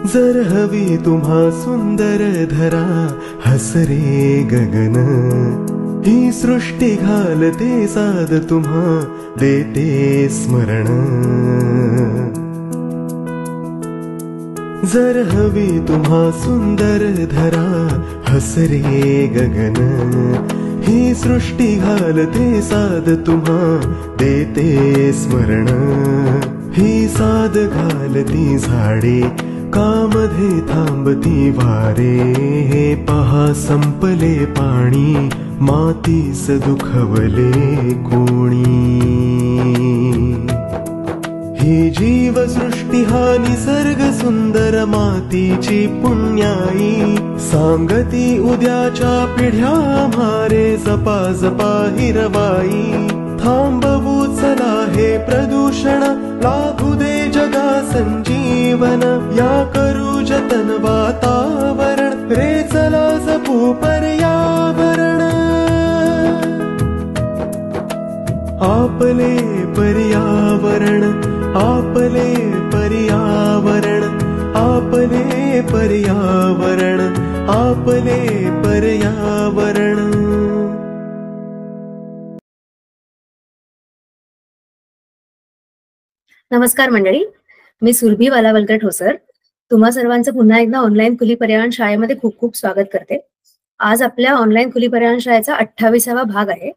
जर हवी तुम्हा सुंदर धरा हसरे गगन, ही सृष्टी घालते साद तुम्हा देते स्मरण। जर हवी तुम्हा सुंदर धरा हसरे गगन, ही सृष्टी घालते साद तुम्हा देते स्मरण। ही साद घालती झाडे कामध्ये थांबती वारे, हे पहा संपले पाणी मातीस दुखवले कोणी। ही जीवसृष्टी हा निसर्ग सुंदर मातीची पुण्याई, सांगती उद्याच्या पिढ्या म्हारे जपा जपा हिरवाई। थांबवू चला हे प्रदूषण, लाभू दे जगा संजीवन, या करू जतन वातावरण, रे चला जपू पर्यावरण। आपले पर्यावरण, आपले पर्यावरण, आपले पर्यावरण, आपले पर्यावरण। नमस्कार मंडळी, मी सुरभी वालावलकर ठोसर तुम्हा सर्वांचं पुन्हा एकदा ऑनलाईन खुली पर्यावरण शाळेमध्ये खूप खूप स्वागत करते। आज आपल्या ऑनलाईन खुली पर्यावरण शाळेचा 28वा भाग आहे।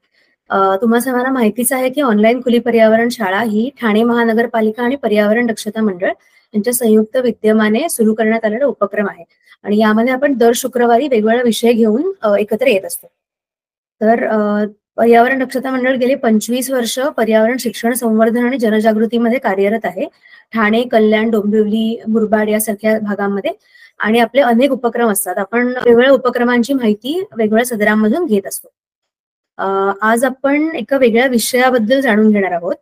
तुम्हा सर्वांना माहितीच आहे की ऑनलाईन खुली पर्यावरण शाळा ही ठाणे महानगरपालिका आणि पर्यावरण दक्षता मंडळ यांच्या संयुक्त विद्यमाने सुरू करण्यात आलेला उपक्रम आहे आणि यामध्ये आपण दर शुक्रवारी वेगवेगळे विषय घेऊन एकत्र येत असतो। तर पर्यावरण दक्षता मंडळ गेली 25 वर्ष पर्यावरण शिक्षण, संवर्धन आणि जनजागृतीमध्ये कार्यरत आहे। ठाणे, कल्याण, डोंबिवली, मुरबाड यासारख्या भागांमध्ये आणि आपले अनेक उपक्रम असतात। आपण वेगवेगळ्या उपक्रमांची माहिती वेगवेगळ्या सदरांमधून घेत असतो। आज आपण एका वेगळ्या विषयाबद्दल जाणून घेणार आहोत।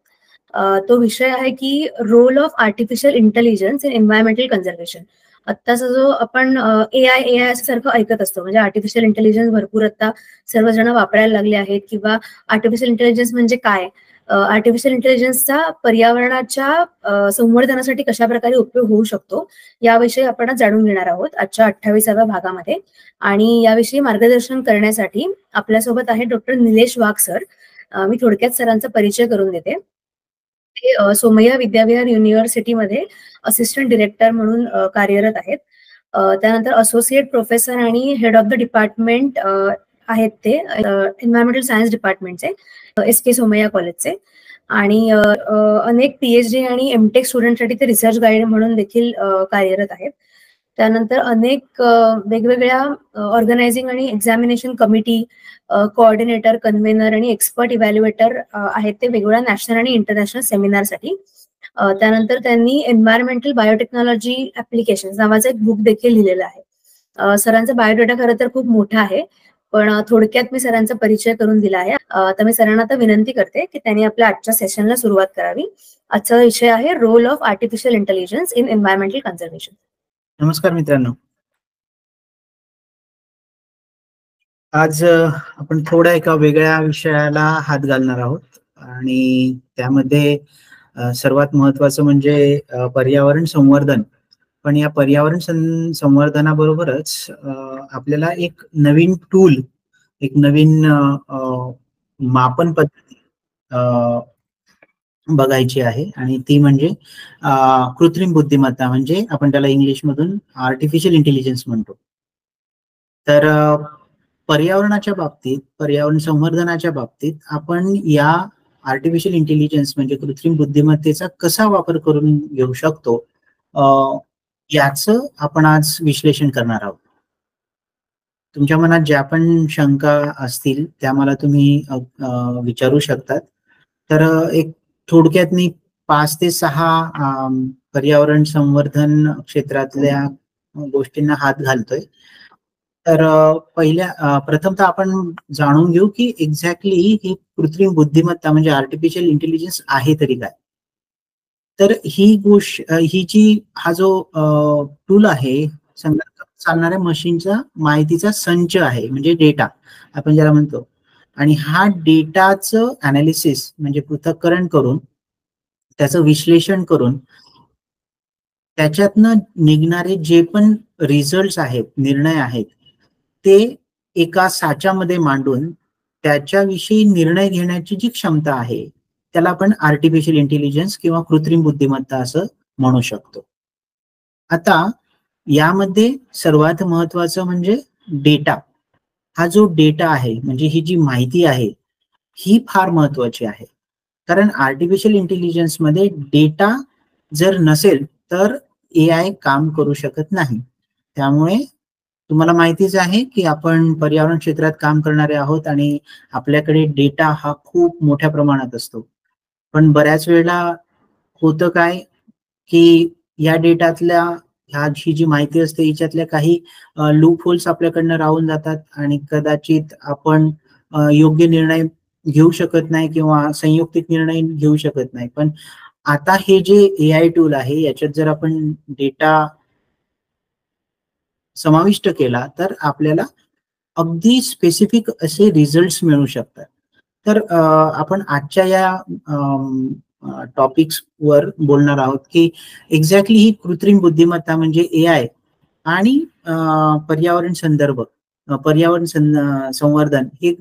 तो विषय आहे की role of artificial intelligence in environmental conservation. आत्ताचा जो आपण एआय सारखं ऐकत असतो, म्हणजे आर्टिफिशियल इंटेलिजन्स भरपूर आता सर्वजण वापरायला लागले आहेत, किंवा आर्टिफिशियल इंटेलिजन्स म्हणजे काय, आर्टिफिशियल इंटेलिजन्सचा पर्यावरणाच्या संवर्धनासाठी कशा प्रकारे उपयोग होऊ शकतो याविषयी आपण जाणून घेणार आहोत आजच्या 28व्या भागामध्ये। आणि याविषयी मार्गदर्शन करण्यासाठी आपल्यासोबत आहे डॉक्टर निलेश वाघ सर। मी थोडक्यात सरांचा परिचय करून देते। ते सोमय्या विद्याविहार युनिव्हर्सिटीमध्ये असिस्टंट डिरेक्टर म्हणून कार्यरत आहेत। त्यानंतर असोसिएट प्रोफेसर आणि हेड ऑफ द डिपार्टमेंट आहेत ते एन्व्हायरमेंटल सायन्स डिपार्टमेंटचे, SK सोमय्या कॉलेजचे। आणि अनेक PhD आणि MTech स्टुडंटसाठी ते रिसर्च गाईड म्हणून देखील कार्यरत आहेत। त्यानंतर अनेक वेगवेगळ्या ऑर्गनायझिंग आणि एक्झामिनेशन कमिटी, कोऑर्डिनेटर, कन्व्हेनर आणि एक्सपर्ट इव्हॅल्युएटर आहेत ते वेगवेगळ्या नॅशनल आणि इंटरनॅशनल सेमिनारसाठी। त्यानंतर त्यांनी एन्व्हायरमेंटल बायोटेक्नॉलॉजी ऍप्लिकेशन नावाचं एक बुक देखील लिहिलेलं आहे। सरांचा बायोडेटा खरं तर खूप मोठा आहे, पण थोडक्यात मी सरांचा परिचय करून दिला आहे। तर मी सरांना आता विनंती करते की त्यांनी आपल्या आजच्या सेशनला सुरुवात करावी। आजचा विषय आहे role of artificial intelligence in environmental conservation. नमस्कार मित्रांनो, आज आपण थोड्या एका वेगळ्या विषयाला हात घालणार आहोत आणि त्यामध्ये सर्वात महत्वाचं म्हणजे पर्यावरण संवर्धन। पण या पर्यावरण संवर्धनाबरोबरच आपल्याला एक नवीन टूल, एक नवीन मापन पद्धती बघायची आहे आणि ती म्हणजे कृत्रिम बुद्धिमत्ता, म्हणजे आपण त्याला इंग्लिश मधून आर्टिफिशियल इंटेलिजन्स म्हणतो। तर पर्यावरणाच्या बाबतीत, पर्यावरण संवर्धनाच्या बाबतीत आपण या आर्टिफिशियल इंटेलिजन्स म्हणजे कृत्रिम बुद्धिमत्तेचा कसा वापर करून घेऊ शकतो याचं आपण आज विश्लेषण करणार आहोत। तुमच्या मनात ज्या पण शंका असतील त्या मला तुम्ही विचारू शकतात। तर एक थोडक्यात मी 5 ते 6 पर्यावरण संवर्धन क्षेत्रातल्या गोष्टींना हात घालतोय। तर प्रथमतः आपण जाणून घेऊ की एक्झॅक्टली ही कृत्रिम बुद्धिमत्ता म्हणजे आर्टिफिशियल इंटेलिजन्स आहे तरी काय। तर हा जो टूल आहे, संगणकावर चालणाऱ्या मशीनचा माहितीचा संच आहे, म्हणजे डेटा आपण ज्याला म्हणतो। आणि हा डेटाचं अनालिसिस म्हणजे पृथक्करण करून त्याचं विश्लेषण करून त्याच्यातनं निघणारे जे पण रिझल्ट आहेत, निर्णय आहेत, ते एका साच्यामध्ये मांडून त्याच्याविषयी निर्णय घेण्याची जी क्षमता आहे त्याला आपण आर्टिफिशियल इंटेलिजन्स किंवा कृत्रिम बुद्धिमत्ता असं म्हणू शकतो. आता यामध्ये सर्वात महत्वाचं म्हणजे डेटा. हा जो डेटा आहे म्हणजे ही जी माहिती आहे ही फार महत्वाची आहे. कारण आर्टिफिशियल इंटेलिजन्स मध्ये डेटा जर नसेल तर AI काम करू शकत नाही. त्यामुळे तुम्हाला माहितीच आहे की आपण पर्यावरण क्षेत्रात काम करणारे आहोत आणि आपल्याकडे डेटा हा खूप मोठ्या प्रमाणात असतो. पण बऱ्याच वेळेला होतं काय की या डेटातल्या ही जी माहिती असते हिच्यातल्या काही लूप होल्स आपल्याकडनं राहून जातात आणि कदाचित आपण योग्य निर्णय घेऊ शकत नाही किंवा संयुक्तिक निर्णय घेऊ शकत नाही. पण आता हे जे AI टूल आहे याच्यात जर आपण डेटा समाविष्ट केला तर आपल्याला अगदी स्पेसिफिक असे रिझल्ट्स मिळू शकतात. तर आपण आजच्या या टॉपिक्स वर बोलणार आहोत की एक्झॅक्टली ही कृत्रिम बुद्धिमत्ता म्हणजे AI आणि पर्यावरण संदर्भ, पर्यावरण संवर्धन हे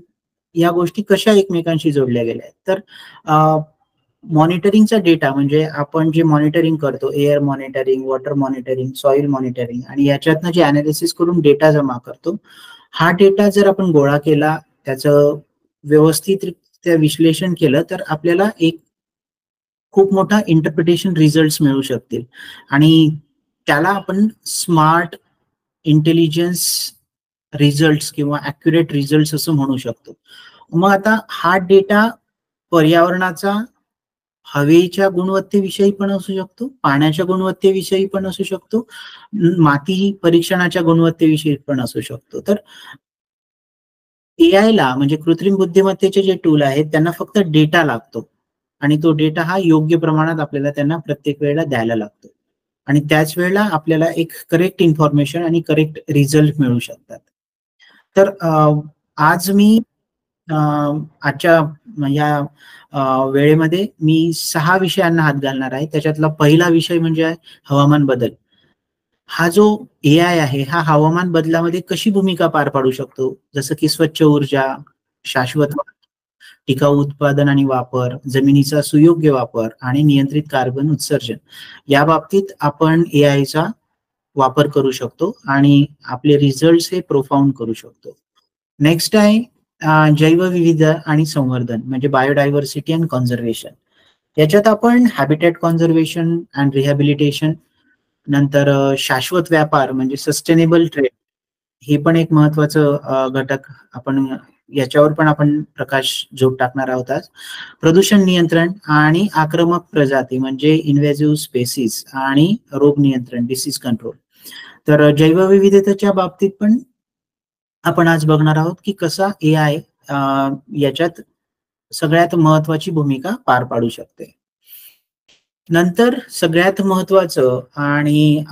या गोष्टी कशा एकमेकांशी जोडल्या गेल्या आहेत. तर मॉनिटरिंगचा डेटा म्हणजे आपण जे मॉनिटरिंग करतो, air monitoring, water monitoring, soil monitoring आणि याच्यातनं जे अनालिसिस करून डेटा जमा करतो, हा डेटा जर आपण गोळा केला, त्याचं व्यवस्थितरित्या विश्लेषण केलं तर आपल्याला एक खूप मोठा इंटरप्रिटेशन रिझल्ट्स मिळू शकतील आणि त्याला आपण स्मार्ट इंटेलिजन्स रिझल्ट्स किंवा ॲक्युरेट रिझल्ट्स असं म्हणू शकतो. मग आता हा डेटा पर्यावरणाचा, हवेच्या गुणवत्तेविषयी पण असू शकतो, पाण्याच्या गुणवत्तेविषयी पण असू शकतो, माती परीक्षणाच्या गुणवत्तेविषयी पण असू शकतो. तर AI ला म्हणजे कृत्रिम बुद्धिमत्तेचे जे टूल आहेत त्यांना फक्त डेटा लागतो आणि तो डेटा हा योग्य प्रमाणात आपल्याला त्यांना प्रत्येक वेळेला द्यायला लागतो आणि त्याच वेळेला आपल्याला एक करेक्ट इन्फॉर्मेशन आणि करेक्ट रिझल्ट मिळू शकतात. तर आज मी आजच्या या वेळेमध्ये मी 6 विषयांना हात घालणार आहे. त्याच्यातला पहिला विषय म्हणजे हवामान बदल. हा जो AI आहे हा हवामान बदलामध्ये कशी भूमिका पार पाडू शकतो, जसं की स्वच्छ ऊर्जा, शाश्वत टिकाऊ उत्पादन आणि वापर, जमिनीचा सुयोग्य वापर आणि नियंत्रित कार्बन उत्सर्जन या बाबतीत आपण AI चा वापर करू शकतो आणि आपले रिझल्ट्स हे प्रोफाउंड करू शकतो. नेक्स्ट आहे जैवविविध आणि संवर्धन म्हणजे बायोडायव्हर्सिटी अँड कॉन्झर्वेशन. याच्यात आपण हॅबिटॅट कॉन्झर्वेशन अँड रिहॅबिलिटेशन, नंतर शाश्वत व्यापार म्हणजे सस्टेनेबल ट्रेड हे पण एक महत्वाचं घटक आपण याच्यावर पण आपण प्रकाश जोड टाकणार आहोत आज. प्रदूषण नियंत्रण आणि आक्रमक प्रजाती म्हणजे इन्व्हेसिव्ह स्पेसीज आणि रोग नियंत्रण डिसीज कंट्रोल. तर जैवविविधतेच्या बाबतीत पण आपण आज बघणार आहोत की कसा AI याच्यात सगळ्यात महत्वाची भूमिका पार पाडू शकते. नंतर सगळ्यात महत्वाचं आणि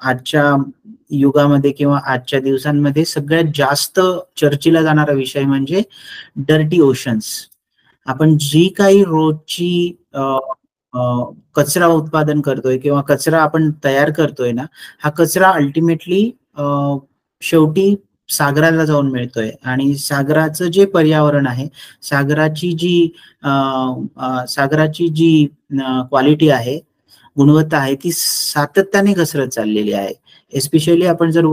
आजच्या युगामध्ये किंवा आजच्या दिवसांमध्ये सगळ्यात जास्त चर्चेला जाणारा विषय म्हणजे डर्टी ओशन्स. आपण जी काही रोजची कचरा उत्पादन करतोय किंवा कचरा आपण तयार करतोय ना, हा कचरा अल्टिमेटली शेवटी सागराला जाऊन मिळतोय आणि सागराचं जे पर्यावरण आहे, सागराची जी क्वालिटी आहे, गुणवत्ता आहे, ती सातत्याने घसरत चाललेली आहे. एस्पेशली आपण जर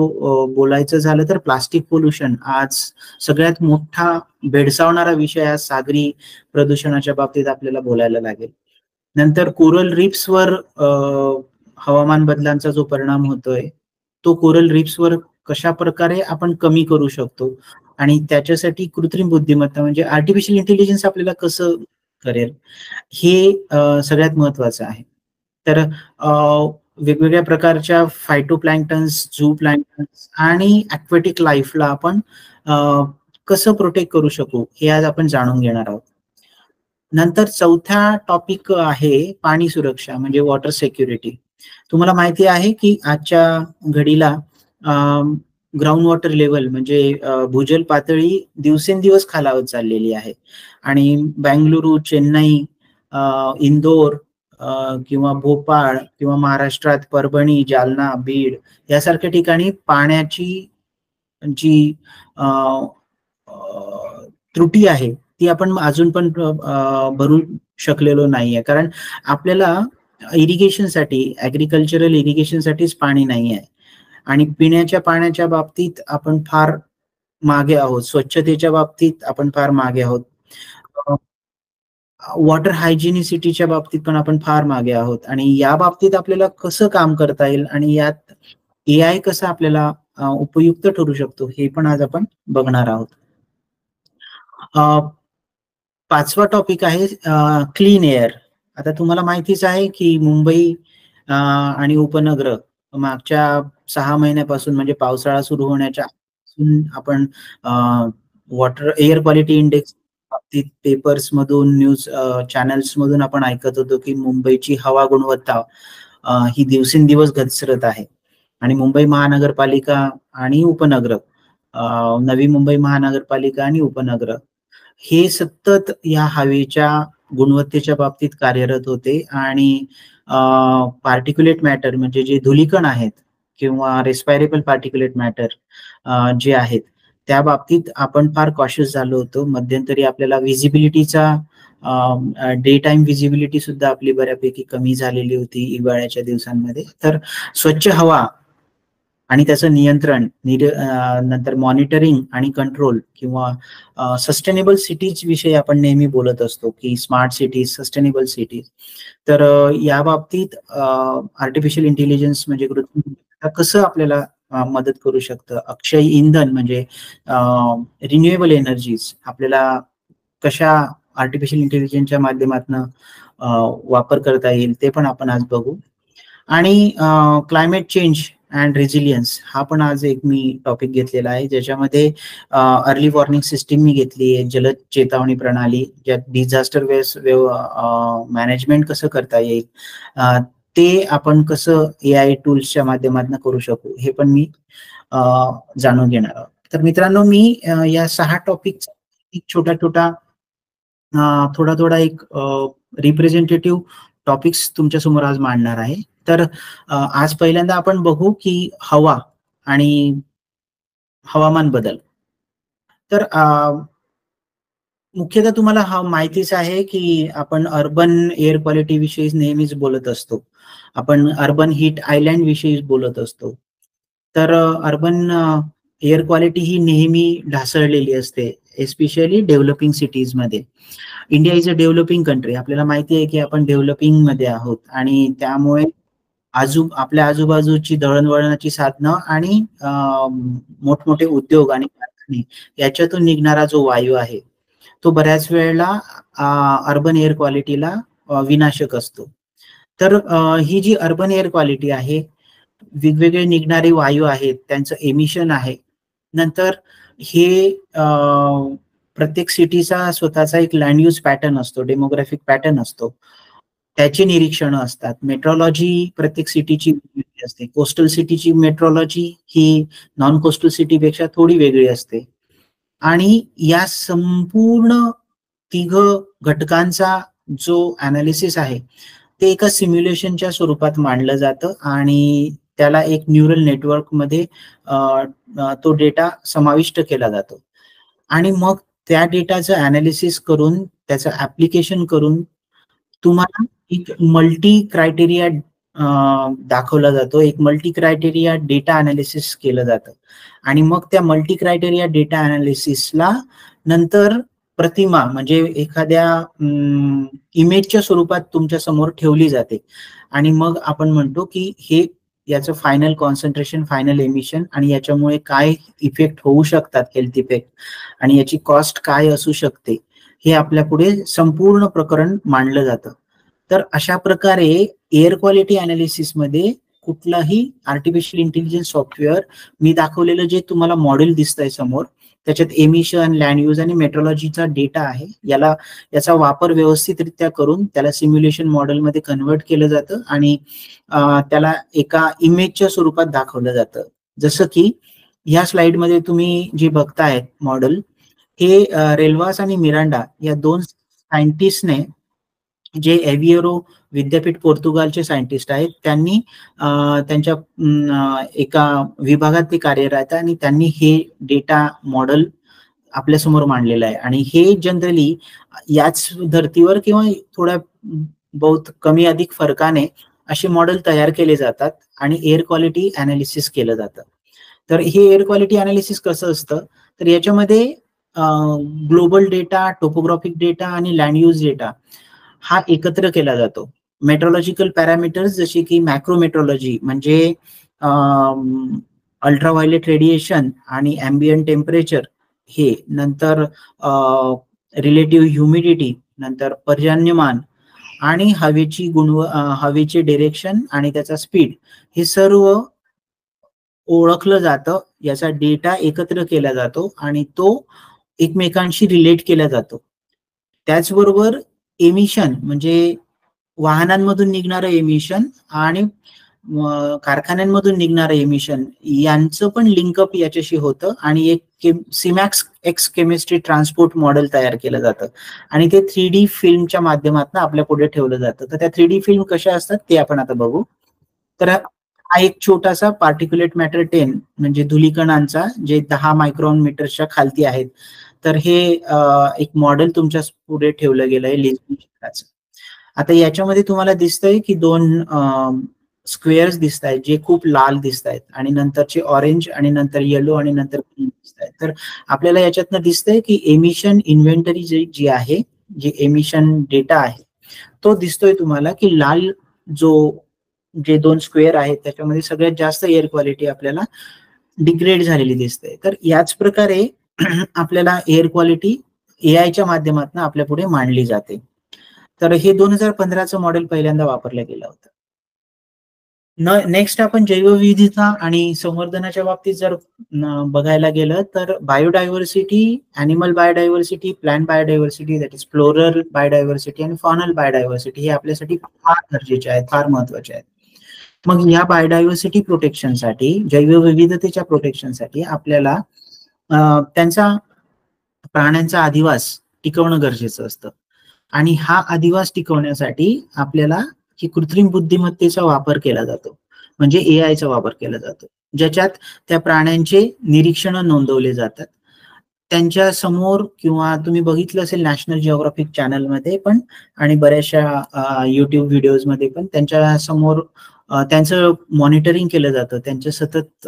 बोलायचं झालं तर प्लास्टिक पोल्युशन आज सगळ्यात मोठा भेडसावणारा विषय आज सागरी प्रदूषणाच्या बाबतीत आपल्याला बोलायला लागेल. नंतर कोरल रीफ्सवर हवामान बदलांचा जो परिणाम होतोय तो कोरल रीफ्सवर कशा प्रकारे आपण कमी करू शकतो आणि त्याच्यासाठी कृत्रिम बुद्धिमत्ता म्हणजे आर्टिफिशियल इंटेलिजन्स आपल्याला कसं करेल हे सगळ्यात महत्वाचं आहे. तर वेगवेगळ्या प्रकारच्या फायटोप्लॅन्क्टन्स, झू प्लॅन्क्टन्स आणि ॲक्वेटिक लाईफला आपण कसं प्रोटेक्ट करू शकू हे आज आपण जाणून घेणार आहोत. नंतर चौथा टॉपिक आहे पाणी सुरक्षा म्हणजे वॉटर सिक्युरिटी. तुम्हाला माहिती आहे की आजच्या घडीला ग्राउंड वॉटर लेवल म्हणजे भूजल पातळी दिवसेंदिवस खालावत चाललेली आहे आणि बेंगलुरू, चेन्नई, इंदोर किंवा भोपाळ किंवा महाराष्ट्रात परभणी, जालना, बीड यासारख्या ठिकाणी पाण्याची जी त्रुटी आहे ती आपण अजून पण भरू शकलेलो नाहीये, कारण आपल्याला इरिगेशनसाठी, ऍग्रिकल्चरल इरिगेशनसाठीच पाणी नाही आहे आणि पिण्याच्या पाण्याच्या बाबतीत आपण फार मागे आहोत, स्वच्छतेच्या बाबतीत आपण फार मागे आहोत, वॉटर हायजिनिसिटीच्या बाबतीत पण आपण फार मागे आहोत आणि या बाबतीत आपल्याला कसं काम करता येईल आणि यात AI कसं आपल्याला उपयुक्त ठरू शकतो हे पण आज आपण बघणार आहोत. पाचवा टॉपिक आहे क्लीन एअर. आता तुम्हाला माहितीच आहे की मुंबई आणि उपनगर मागच्या 6 महिन्यापासून म्हणजे पावसाळा सुरू होण्याच्या आपण वॉटर एअर क्वालिटी इंडेक्स बाबतीत पेपर्स मधून, न्यूज चॅनल्स मधून आपण ऐकत होतो की मुंबईची हवा गुणवत्ता ही दिवसेंदिवस घसरत आहे आणि मुंबई महानगरपालिका आणि उपनगर, नवी मुंबई महानगरपालिका आणि उपनगर हे सतत या हवेच्या गुणवत्तेच्या बाबतीत कार्यरत होते आणि पार्टिक्युलेट मॅटर म्हणजे जे धुलीकण आहेत किंवा रेस्पायरेबल पार्टिक्युलेट मॅटर जे आहेत त्या बाबतीत आपण फार कॉशियस झालो होतो. मध्यंतरी आपल्याला व्हिजिबिलिटीचा डे टाइम व्हिजिबिलिटी सुद्धा आपली बऱ्यापैकी कमी झालेली होती हिवाळ्याच्या दिवसांमध्ये. तर स्वच्छ हवा आणि त्याचं नियंत्रण, नंतर मॉनिटरिंग आणि कंट्रोल किंवा सस्टेनेबल सिटीज विषयी आपण नेहमी बोलत असतो की स्मार्ट सिटीज, सस्टेनेबल सिटीज. तर या बाबतीत आर्टिफिशियल इंटेलिजन्स म्हणजे कसं आपल्याला मदत करू शकतं, अक्षय इंधन म्हणजे रिन्युएबल एनर्जीज आपल्याला कशा आर्टिफिशियल इंटेलिजन्सच्या माध्यमातून वापर करता येईल ते पण आपण आज बघू. आणि क्लायमेट चेंज अँड रेझिलियन्स हा पण आज एक मी टॉपिक घेतलेला आहे, ज्याच्यामध्ये अर्ली वॉर्निंग सिस्टीम मी घेतली आहे, जलद चेतावणी प्रणाली, ज्यात डिझास्टर मॅनेजमेंट कसं करता येईल ते आपण कसं AI टूल्सच्या माध्यमातून करू शकू हे पण मी जाणून घेणार आहोत. तर मित्रांनो, मी या 6 टॉपिकचा एक छोटा थोडा एक रिप्रेझेंटेटिव्ह टॉपिक्स तुमच्या समोर आज मांडणार आहे. तर आज पहिल्यांदा आपण बघू की हवा आणि हवामान बदल. तर मुख्यतः तुम्हाला माहितीच आहे की आपण अर्बन एअर क्वालिटी विषयी नेहमीच बोलत असतो, आपण अर्बन हीट आयलँड विषयी बोलत असतो. तर अर्बन एअर क्वालिटी ही नेहमी ढासळलेली असते, एस्पेशली डेव्हलपिंग सिटीज मध्ये. India is a developing country, आपल्याला माहिती आहे की आपण डेव्हलपिंग मध्ये आहोत आणि त्यामुळे आपल्या आजूबाजूची दळणवळणाची साधनं आणि मोठमोठे उद्योग आणि कारखाने याच्यातून निघणारा जो वायू आहे तो बऱ्याच वेळेला अर्बन एअर क्वालिटीला विनाशक असतो. तर ही जी अर्बन एअर क्वालिटी आहे, वेगवेगळे निघणारे वायू आहेत, त्यांचं एमिशन आहे, नंतर हे प्रत्येक सिटीचा स्वतःचा एक लँड यूज पॅटर्न असतो, डेमोग्राफिक पॅटर्न असतो, त्याचे निरीक्षण असतात. मेट्रोलॉजी प्रत्येक सिटीची वेगळी असते. कोस्टल सिटीची मेट्रोलॉजी ही नॉन कोस्टल सिटीपेक्षा थोडी वेगळी असते आणि या संपूर्ण 3 घटकांचा जो अनालिसिस आहे ते एका सिम्युलेशनच्या स्वरूपात मांडलं जातं आणि त्याला एक न्यूरल नेटवर्क मध्ये तो डेटा समाविष्ट केला जातो आणि मग त्या डेटाचं अनालिसिस करून त्याचं ऍप्लिकेशन करून तुम्हाला एक मल्टी क्रायटेरिया दाखवला जातो, एक मल्टी क्रायटेरिया डेटा अनालिसिस केलं जातं आणि मग त्या मल्टी क्रायटेरिया डेटा अनालिसिसला नंतर प्रतिमा म्हणजे एखाद्या इमेजच्या स्वरूपात तुमच्या समोर ठेवली जाते आणि मग आपण म्हणतो की हे याचं फायनल कॉन्सन्ट्रेशन, फायनल एमिशन आणि याच्यामुळे काय इफेक्ट होऊ शकतात, हेल्थ इफेक्ट, आणि याची कॉस्ट काय असू शकते हे आपल्या पुढे संपूर्ण प्रकरण मांडलं जातं. तर अशा प्रकारे एअर क्वालिटी अनालिसिस मध्ये कुठलाही आर्टिफिशियल इंटेलिजन्स सॉफ्टवेअर, मी दाखवलेलं जे तुम्हाला मॉडेल दिसतंय समोर, त्याच्यात एमिशन, लँड यूज आणि मेट्रोलॉजीचा डेटा आहे, याचा वापर व्यवस्थितरित्या करून त्याला सिम्युलेशन मॉडेलमध्ये कन्वर्ट केलं जातं आणि त्याला एका इमेजच्या स्वरूपात दाखवलं जातं. जसं की या स्लाइडमध्ये तुम्ही जे बघतायत मॉडेल, हे रेल्वास आणि मिरांडा या 2 सायंटिस्टने, जे एव्हिएरो विद्यापीठ पोर्तुगालचे सायंटिस्ट आहेत, त्यांनी त्यांच्या एका विभागात ते कार्यरत आहे आणि त्यांनी हे डेटा मॉडेल आपल्यासमोर मांडलेलं आहे. आणि हे जनरली याच धर्तीवर किंवा थोड्या बहुत कमी अधिक फरकाने असे मॉडेल तयार केले जातात आणि एअर क्वालिटी अनालिसिस केलं जातं. तर हे एअर क्वालिटी अनालिसिस कसं असतं, तर याच्यामध्ये ग्लोबल डेटा, टोपोग्राफिक डेटा आणि लँड यूज डेटा हा एकत्र केला जातो. मेट्रोलॉजिकल पॅरामीटर्स जसे की मॅक्रोमेट्रोलॉजी म्हणजे अल्ट्राव्हायोलेट रेडिएशन आणि अँबियंट टेम्परेचर, हे नंतर रिलेटिव्ह ह्युमिडिटी, नंतर पर्जन्यमान आणि हवेचे डिरेक्शन आणि त्याचा स्पीड, हे सर्व ओळखलं जातं. याचा डेटा एकत्र केला जातो आणि तो एकमेकांशी रिलेट केला जातो. त्याचबरोबर एमिशन म्हणजे वाहनांमधून निघणारं एमिशन आणि कारखान्यांमधून निघणारं एमिशन यांचं पण लिंकअप याच्याशी होतं आणि एक सिमॅक्स एक्स केमिस्ट्री ट्रान्सपोर्ट मॉडेल तयार केलं जातं आणि ते 3D फिल्मच्या माध्यमातून आपल्या पुढे ठेवलं जातं. तर त्या 3D फिल्म कशा असतात ते आपण आता बघू. तर हा एक छोटासा पार्टिक्युलेट मॅटर 10 म्हणजे धुलीकणांचा, जे 10 मायक्रॉन मीटरच्या खालती आहेत. तर हे एक मॉडेल तुमच्या पुढे ठेवलं गेलं आहे लिस्बन शहराचं. आता याच्यामध्ये तुम्हाला दिसतंय की 2 स्क्वेअर्स दिसत आहेत जे खूप लाल दिसत आहेत आणि नंतरचे ऑरेंज आणि नंतर येलो आणि नंतर ग्रीन दिसत आहेत. तर आपल्याला याच्यातनं दिसतंय की एमिशन इन्व्हेंटरी जी आहे, जे एमिशन डेटा आहे, तो दिसतोय तुम्हाला की लाल जे 2 स्क्वेअर आहेत त्याच्यामध्ये सगळ्यात जास्त एअर क्वालिटी आपल्याला डिग्रेड झालेली दिसते. तर याच प्रकारे आपल्याला एअर क्वालिटी एआयच्या माध्यमातून आपल्या पुढे मांडली जाते. तर हे 2015चं मॉडेल पहिल्यांदा वापरलं गेलं होतं. नेक्स्ट आपण जैवविविधता आणि संवर्धनाच्या बाबतीत जर बघायला गेलं तर biodiversity, animal biodiversity, plant biodiversity, that is floral biodiversity आणि फॉनल बायोडायव्हर्सिटी, हे आपल्यासाठी फार गरजेचे आहेत, फार महत्वाचे आहेत. मग या बायोडायव्हर्सिटी प्रोटेक्शनसाठी, जैवविविधतेच्या प्रोटेक्शनसाठी आपल्याला त्यांचा प्राण्यांचा अधिवास टिकवणं गरजेचं असतं आणि हा अधिवास टिकवण्यासाठी आपल्याला की कृत्रिम बुद्धिमत्तेचा वापर केला जातो, म्हणजे एआयचा वापर केला जातो, ज्याच्यात त्या प्राण्यांचे निरीक्षण नोंदवले जातात. त्यांच्या समोर किंवा तुम्ही बघितलं असेल नॅशनल जिओग्राफिक चॅनलमध्ये पण आणि बऱ्याचशा युट्यूब व्हिडिओजमध्ये पण त्यांच्या समोर त्यांचं मॉनिटरिंग केलं जातं. त्यांचे सतत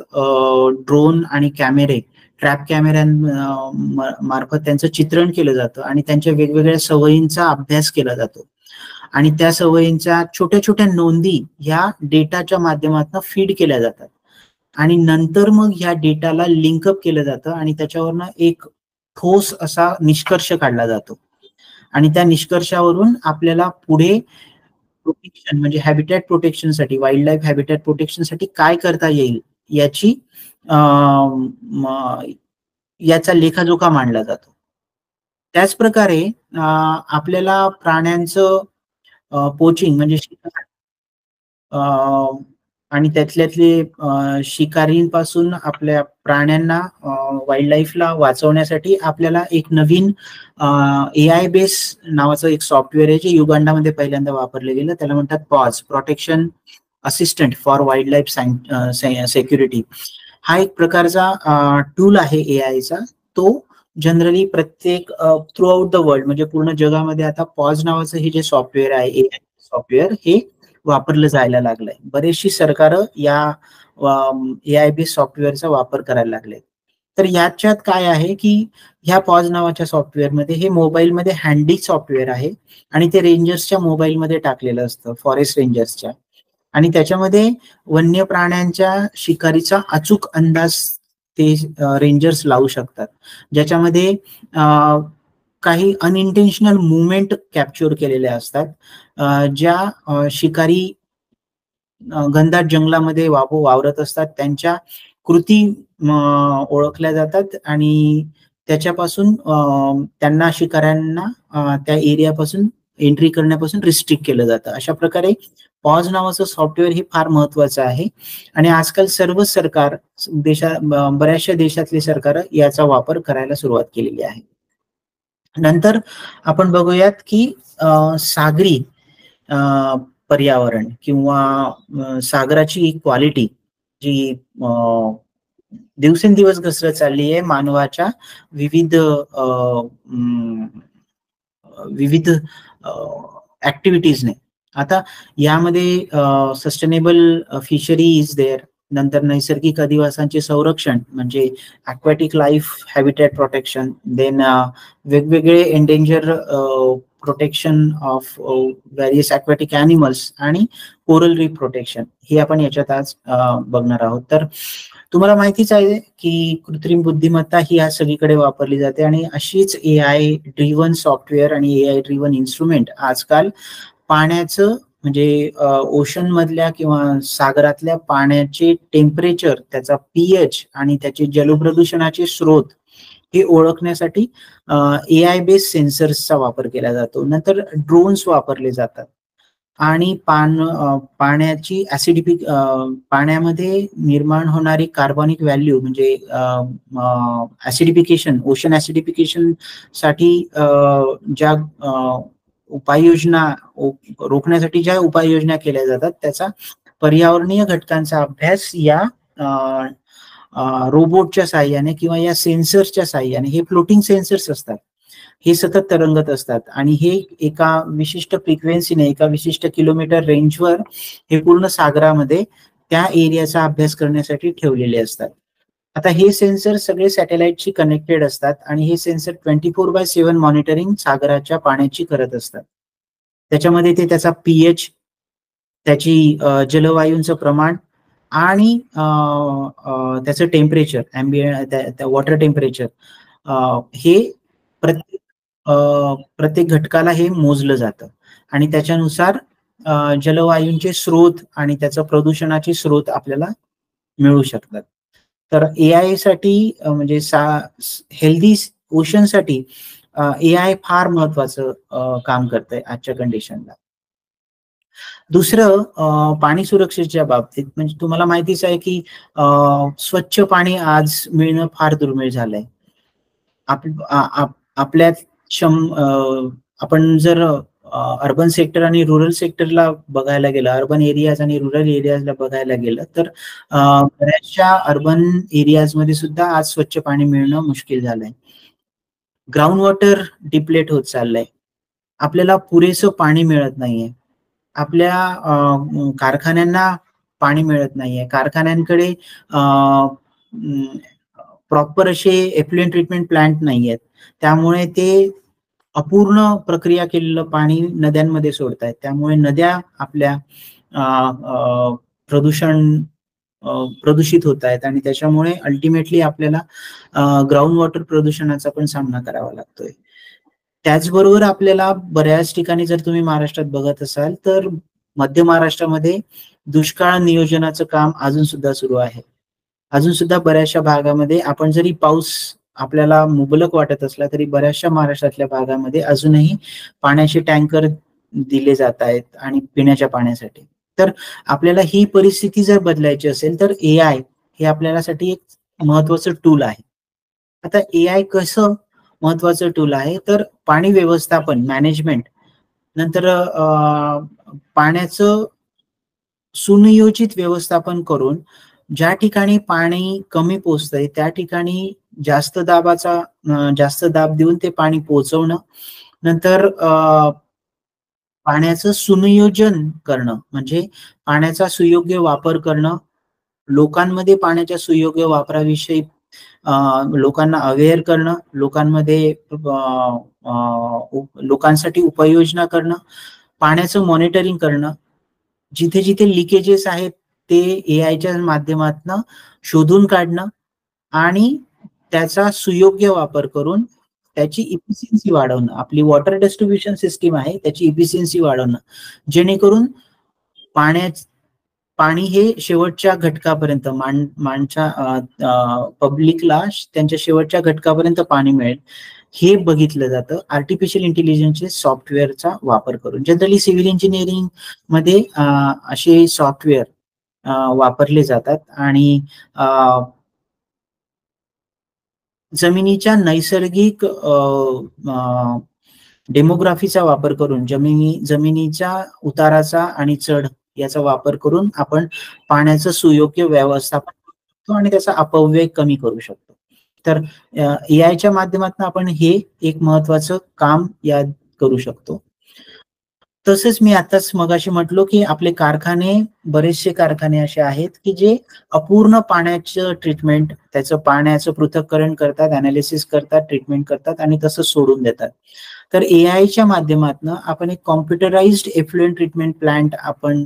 ड्रोन आणि कॅमेरे, ट्रॅप कॅमेऱ्यांमार्फत त्यांचं चित्रण केलं जातं आणि त्यांच्या वेगवेगळ्या सवयींचा अभ्यास केला जातो आणि त्या सवयींच्या छोट्या छोट्या नोंदी ह्या डेटाच्या माध्यमातून फीड केल्या जातात आणि नंतर मग ह्या डेटाला लिंकअप केलं जातं आणि त्याच्यावरनं एक ठोस असा निष्कर्ष काढला जातो आणि त्या निष्कर्षावरून आपल्याला पुढे प्रोटेक्शन म्हणजे हॅबिटॅट प्रोटेक्शनसाठी, वाईल्ड लाईफ हॅबिटॅट प्रोटेक्शनसाठी काय करता येईल याचा लेखाजोखा मांडला जातो. त्याच प्रकारे आपल्याला प्राण्यांचं पोचिंग म्हणजे आणि त्यातले शिकारींपासून आपल्या प्राण्यांना, वाईल्ड लाईफला वाचवण्यासाठी आपल्याला एक नवीन एआय बेस नावाचं एक सॉफ्टवेअर आहे जे युगांडामध्ये पहिल्यांदा वापरलं गेलं. त्याला म्हणतात pause, protection assistant for wild life security. हा एक प्रकारचा टूल आहे एआयचा. तो जनरली प्रत्येक थ्रू आउट द वर्ल्ड म्हणजे पूर्ण जगामध्ये आता पॉज नावाचं हे जे सॉफ्टवेअर आहे, एआय सॉफ्टवेअर, हे वापरलं जायला लागलंय. बरेचशी सरकारं या एआय बेस सॉफ्टवेअरचा वापर करायला लागले. तर याच्यात काय आहे की ह्या पॉज नावाच्या सॉफ्टवेअरमध्ये, हे मोबाईलमध्ये हँडी सॉफ्टवेअर आहे आणि ते रेंजर्सच्या मोबाईलमध्ये टाकलेलं असतं, फॉरेस्ट रेंजर्सच्या, आणि त्याच्यामध्ये वन्य प्राण्यांच्या शिकारीचा अचूक अंदाज ते रेंजर्स लावू शकतात, ज्याच्यामध्ये काही अनइंटेन्शनल मुवमेंट कॅप्चर केलेल्या असतात, ज्या शिकारी घनदाट जंगलामध्ये वावरत असतात त्यांच्या कृती ओळखल्या जातात आणि त्याच्यापासून त्यांना, शिकाऱ्यांना त्या एरियापासून एंट्री करण्यापासून रिस्ट्रिक्ट केलं जातं. अशा प्रकारे पॉज नावाचं सॉफ्टवेअर हे फार महत्वाचं आहे आणि आजकाल सर्व सरकार बऱ्याचशा देशातली सरकार याचा वापर करायला सुरुवात केलेली आहे. नंतर आपण बघूयात की सागरी पर्यावरण किंवा सागराची क्वालिटी जी दिवसेंदिवस घसरत चालली आहे मानवाच्या विविध ऍक्टिव्हिटीजने. आता यामध्ये सस्टेनेबल फिशरी इज देअर, नंतर नैसर्गिक अधिवासांचे संरक्षण म्हणजे aquatic life habitat protection, then वेगवेगळे endanger protection of various aquatic animals आणि कोरल रीफ प्रोटेक्शन हे आपण याच्यात आज बघणार आहोत. तर तुम्हाला माहितीच आहे की कृत्रिम बुद्धिमत्ता ही आज सगळीकडे वापरली जाते आणि अशीच AI ड्रिव्हन सॉफ्टवेअर आणि AI ड्रिव्हन इन्स्ट्रुमेंट आजकाल पाण्याचं म्हणजे ओशन मधल्या किंवा सागरातल्या पाण्याचे टेम्परेचर, त्याचा pH आणि त्याचे जलप्रदूषणाचे स्रोत हे ओळखण्यासाठी AI बेस्ड सेन्सर्सचा वापर केला जातो. नंतर ड्रोन्स वापरले जातात आणि पाण्याची पाण्यामध्ये निर्माण होणारी कार्बनिक व्हॅल्यू म्हणजे ऍसिडिफिकेशन, ओशन ऍसिडिफिकेशन साठी ज्या उपाययोजना रोखण्यासाठी ज्या उपाययोजना केल्या जातात त्याचा पर्यावरणीय घटकांचा अभ्यास या रोबोटच्या साहाय्याने किंवा या सेन्सर्सच्या साहाय्याने, हे फ्लोटिंग सेन्सर्स असतात, हे सतत तरंगत असतात आणि हे एका विशिष्ट फ्रिक्वेन्सीने एका विशिष्ट किलोमीटर रेंजवर हे पूर्ण सागरामध्ये त्या एरियाचा अभ्यास करण्यासाठी ठेवलेले असतात. आता हे सेन्सर सगळे सॅटेलाइटशी कनेक्टेड असतात आणि हे सेन्सर 24/7 मॉनिटरिंग सागराच्या पाण्याची करत असतात. त्याच्यामध्ये ते त्याचा pH, त्याची जलवायूंचं प्रमाण आणि त्याचं टेम्परेचर, ॲम्बियंट वॉटर टेम्परेचर हे प्रत्येक घटकाला हे मोजलं जातं आणि त्याच्यानुसार जलवायूंचे स्रोत आणि त्याचं प्रदूषणाचे स्रोत आपल्याला मिळू शकतात. तर AI साठी म्हणजे हेल्दी ओशनसाठी AI फार महत्वाचं काम करतंय आजच्या कंडिशनला. दुसरं पाणी सुरक्षेच्या बाबतीत म्हणजे तुम्हाला माहितीच आहे की स्वच्छ पाणी आज मिळणं फार दुर्मिळ झालंय. आपल्या आपण जर अर्बन सेक्टर आणि रुरल सेक्टरला बघायला गेलं, अर्बन एरियाज आणि रुरल एरियाजला बघायला गेलं तर बऱ्याचशा अर्बन एरियाजमध्ये सुद्धा आज स्वच्छ पाणी मिळणं मुश्किल झालंय. ग्राउंड वॉटर डिप्लेट होत चाललंय, आपल्याला पुरेसं पाणी मिळत नाहीये, आपल्या कारखान्यांना पाणी मिळत नाहीये, कारखान्यांकडे प्रॉपर असे एफ्लुएंट ट्रीटमेंट प्लांट नाहीयेत, त्यामुळे ते अपूर्ण प्रक्रिया केलेलं पाणी नद्यांमध्ये सोडतायत, त्यामुळे नद्या आपल्या प्रदूषित होत आहेत आणि त्याच्यामुळे अल्टिमेटली आपल्याला ग्राउंड वॉटर प्रदूषणाचा पण सामना करावा लागतोय. त्याचबरोबर आपल्याला बऱ्याच ठिकाणी जर तुम्ही महाराष्ट्रात बघत असाल तर मध्य महाराष्ट्रामध्ये दुष्काळ नियोजनाचं काम अजून सुद्धा सुरू आहे. अजून सुद्धा बऱ्याचशा भागामध्ये आपण जरी पाऊस आपल्याला मुबलक वाटत असला तरी बऱ्याचशा महाराष्ट्रातल्या भागामध्ये अजूनही पाण्याचे टँकर दिले जात आहेत आणि पिण्याच्या पाण्यासाठी. तर आपल्याला ही परिस्थिती जर बदलायची असेल तर AI हे आपल्यासाठी एक महत्वाचं टूल आहे. आता AI कसं महत्वाचं टूल आहे तर पाणी व्यवस्थापन, मॅनेजमेंट, नंतर पाण्याचं सुनियोजित व्यवस्थापन करून ज्या ठिकाणी पाणी कमी पोचतंय त्या ठिकाणी जास्त दाब देऊन ते पाणी पोहोचवणं, नंतर पाण्याचं सुनियोजन करणं म्हणजे पाण्याचा सुयोग्य वापर करणं, लोकांमध्ये पाण्याच्या सुयोग्य वापराविषयी लोकांना अवेअर करणं, लोकांसाठी उपाययोजना करणं, पाण्याचं मॉनिटरिंग करणं, जिथे जिथे लिकेजेस आहेत ते AIच्या माध्यमातून शोधून काढणं आणि त्याचा सुयोग्य वापर करून त्याची इफिशियन्सी वाढवणं, आपली वॉटर डिस्ट्रीब्युशन सिस्टीम आहे त्याची इफिशियन्सी वाढवणं, जेणेकरून पाणी हे शेवटच्या घटकापर्यंत पब्लिकला त्यांच्या शेवटच्या घटकापर्यंत पाणी मिळेल. हे बघितलं जातं आर्टिफिशियल इंटेलिजन्सचे सॉफ्टवेअरचा वापर करून. जनरली सिव्हिल इंजिनिअरिंग मध्ये असे सॉफ्टवेअर वापरले जातात आणि जमिनीच्या नैसर्गिक डेमोग्राफीचा वापर करून जमिनीच्या उताराचा आणि चढ याचा वापर करून आपण पाण्याचं सुयोग्य व्यवस्थापन करतो आणि त्याचा अपव्यय कमी करू शकतो. तर एआयच्या माध्यमातून आपण हे एक महत्वाचं काम यात करू शकतो. तसंच मी आताच मगाशी म्हटलो की आपले कारखाने, बरेचसे कारखाने असे आहेत की जे अपूर्ण पाण्याचं ट्रीटमेंट, त्याचं पाण्याचं पृथक्करण करतात, अनालिसिस करतात, ट्रीटमेंट करतात आणि तसं सोडून देतात. तर एआयच्या माध्यमातून आपण एक कॉम्प्युटराइज्ड एफ्लुएंट ट्रीटमेंट प्लांट आपण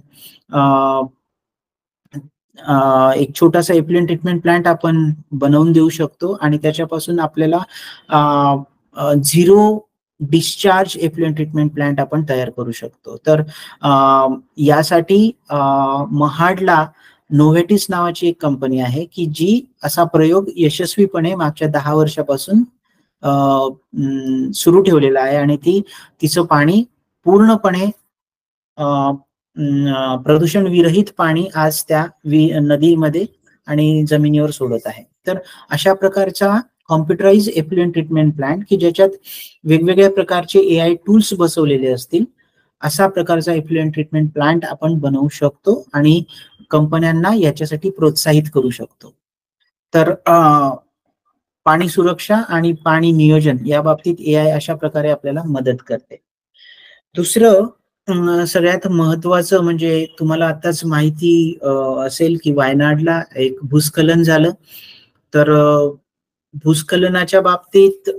एक छोटासा एफ्लुएंट ट्रीटमेंट प्लांट आपण बनवून देऊ शकतो आणि त्याच्यापासून आपल्याला zero discharge effluent treatment plant आपण तयार करू शकतो. तर यासाठी महाडला नोव्हेटिस नावाची एक कंपनी आहे की जी असा प्रयोग यशस्वीपणे मागच्या 10 वर्षापासून सुरू ठेवलेला आहे आणि तिचं पाणी पूर्णपणे प्रदूषण विरहित पाणी आज त्या नदीमध्ये आणि जमिनीवर सोडत आहे. तर अशा प्रकारचा कॉम्प्युटराइज एफ्लुएंट ट्रीटमेंट प्लांट की ज्याच्यात वेगवेगळ्या प्रकारचे एआय टूल्स बसवलेले असतील, असा प्रकारचा एफ्लुएंट ट्रीटमेंट प्लांट आपण बनवू शकतो आणि कंपन्यांना याच्यासाठी प्रोत्साहित करू शकतो. तर पाणी सुरक्षा आणि पाणी नियोजन या बाबतीत एआय अशा प्रकारे आपल्याला मदत करते. दुसरं सगळ्यात महत्वाचं म्हणजे तुम्हाला आताच माहिती असेल की वायनाडला एक भूस्खलन झालं. तर भूस्खलनाच्या बाबतीत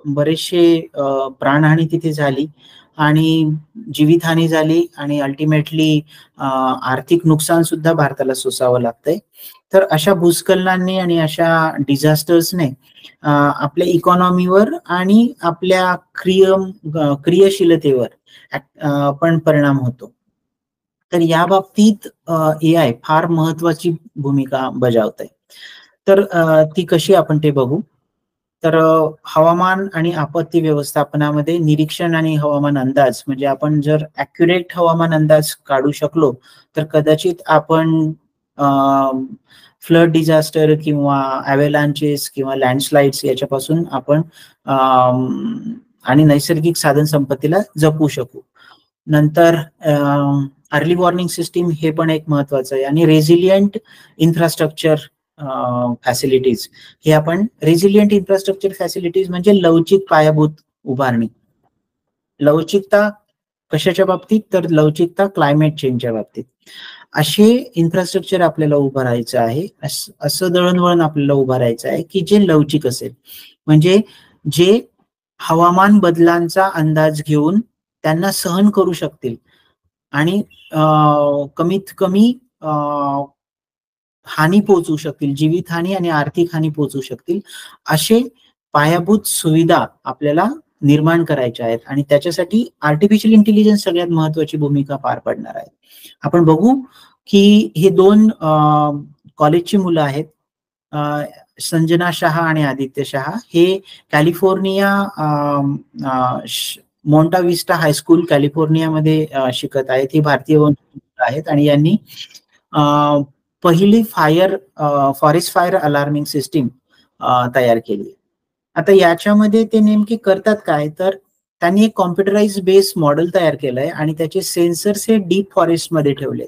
बरेचसे प्राणहानी तिथे झाली आणि जीवितहानी झाली आणि अल्टिमेटली आर्थिक नुकसान सुद्धा भारताला सोसावं लागतंय. तर अशा भूस्खलनांनी आणि अशा डिझास्टर्सने आपल्या इकॉनॉमीवर आणि आपल्या क्रियाशीलतेवर पण परिणाम होतो. तर या बाबतीत एआय फार महत्वाची भूमिका बजावत आहे. तर ती कशी आपण ते बघू. तर हवामान आणि आपत्ती व्यवस्थापनामध्ये निरीक्षण आणि हवामान अंदाज म्हणजे आपण जर ॲक्युरेट हवामान अंदाज काढू शकलो तर कदाचित आपण फ्लड डिझास्टर किंवा अवेलांचेस किंवा लँडस्लाइड्स याच्यापासून आपण आणि नैसर्गिक साधन संपत्तीला जपू शकू. नंतर अर्ली वॉर्निंग सिस्टीम हे पण एक महत्वाचं आहे आणि रेझिलियंट इन्फ्रास्ट्रक्चर फॅसिलिटीज हे आपण रेझिलियंट इन्फ्रास्ट्रक्चर फॅसिलिटीज म्हणजे लवचिक पायाभूत उभारणी. लवचिकता कशाच्या बाबतीत तर लवचिकता क्लायमेट चेंजच्या बाबतीत. असे इन्फ्रास्ट्रक्चर आपल्याला उभारायचं आहे, असं दळणवळण आपल्याला उभारायचं आहे की जे लवचिक असेल, म्हणजे जे हवामान बदलांचा अंदाज घेऊन त्यांना सहन करू शकतील आणि कमीत कमी हानी पोहोचू शकतील, जीवितहानी आणि आर्थिक हानी पोहोचू शकतील असे पायाभूत सुविधा आपल्याला निर्माण करायच्या आहेत आणि त्याच्यासाठी आर्टिफिशियल इंटेलिजन्स सगळ्यात महत्वाची भूमिका पार पडणार आहे. आपण बघू की हे 2 कॉलेजची मुलं आहेत, संजना शहा आणि आदित्य शहा. हे कॅलिफोर्निया मोंटा विस्टा हायस्कूल कॅलिफोर्नियामध्ये शिकत आहेत. ही भारतीय वंशज आहेत आणि यांनी पहिली फॉरेस्ट फायर अलार्मिंग सिस्टीम तयार केली. आता याच्यामध्ये ते नेमके करतात काय तर त्यांनी एक कॉम्प्युटराइज बेस मॉडेल तयार केलंय आणि त्याचे सेन्सर्स हे डीप फॉरेस्ट मध्ये ठेवलेत.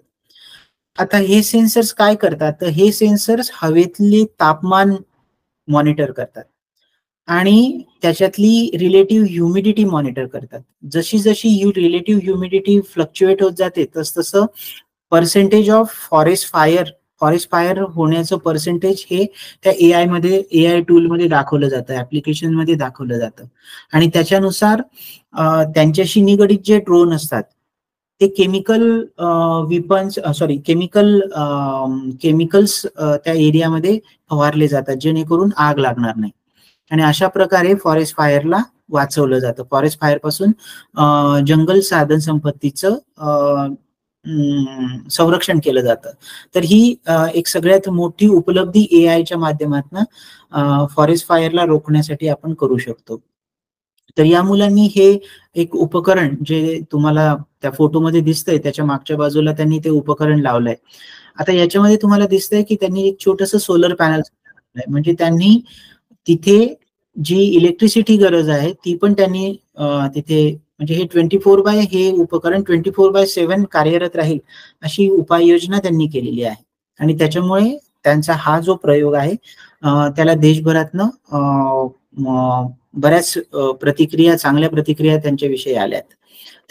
आता हे सेन्सर्स काय करतात तर हे सेन्सर्स हवेतले तापमान मॉनिटर करतात आणि त्याच्यातली रिलेटिव्ह ह्युमिडिटी मॉनिटर करतात. जशी जशी रिलेटिव्ह ह्युमिडिटी फ्लक्च्युएट होत जाते तसं पर्सेंटेज ऑफ फॉरेस्ट फायर होण्याचं पर्सेंटेज हे त्या एआय टूल मध्ये दाखवलं जातं, ऍप्लिकेशन मध्ये दाखवलं जातं आणि त्याच्यानुसार त्यांच्याशी निगडीत जे ड्रोन असतात ते केमिकल्स त्या एरियामध्ये फवारले जातात जेणेकरून आग लागणार नाही आणि अशा प्रकारे फॉरेस्ट फायरला वाचवलं जातं. फॉरेस्ट फायर पासून जंगल साधन संपत्तीचं संरक्षण केलं जातं. तर ही एक सगळ्यात मोठी उपलब्धी एआयच्या माध्यमातून फॉरेस्ट फायरला रोखण्यासाठी आपण करू शकतो. तर या मुलांनी हे एक उपकरण जे तुम्हाला त्या फोटोमध्ये दिसतंय त्याच्या मागच्या बाजूला त्यांनी ते उपकरण लावलंय. आता याच्यामध्ये तुम्हाला दिसतंय की त्यांनी एक छोटंसं सोलर पॅनल म्हणजे त्यांनी तिथे जी इलेक्ट्रिसिटी गरज आहे ती पण त्यांनी तिथे म्हणजे हे 24/7 हे उपकरण 24/7 कार्यरत राहील अशी उपाययोजना त्यांनी केलेली आहे. आणि त्याच्यामुळे त्यांचा हा जो प्रयोग आहे त्याला देशभरातनं बऱ्याच प्रतिक्रिया, चांगल्या प्रतिक्रिया त्यांच्याविषयी आल्यात.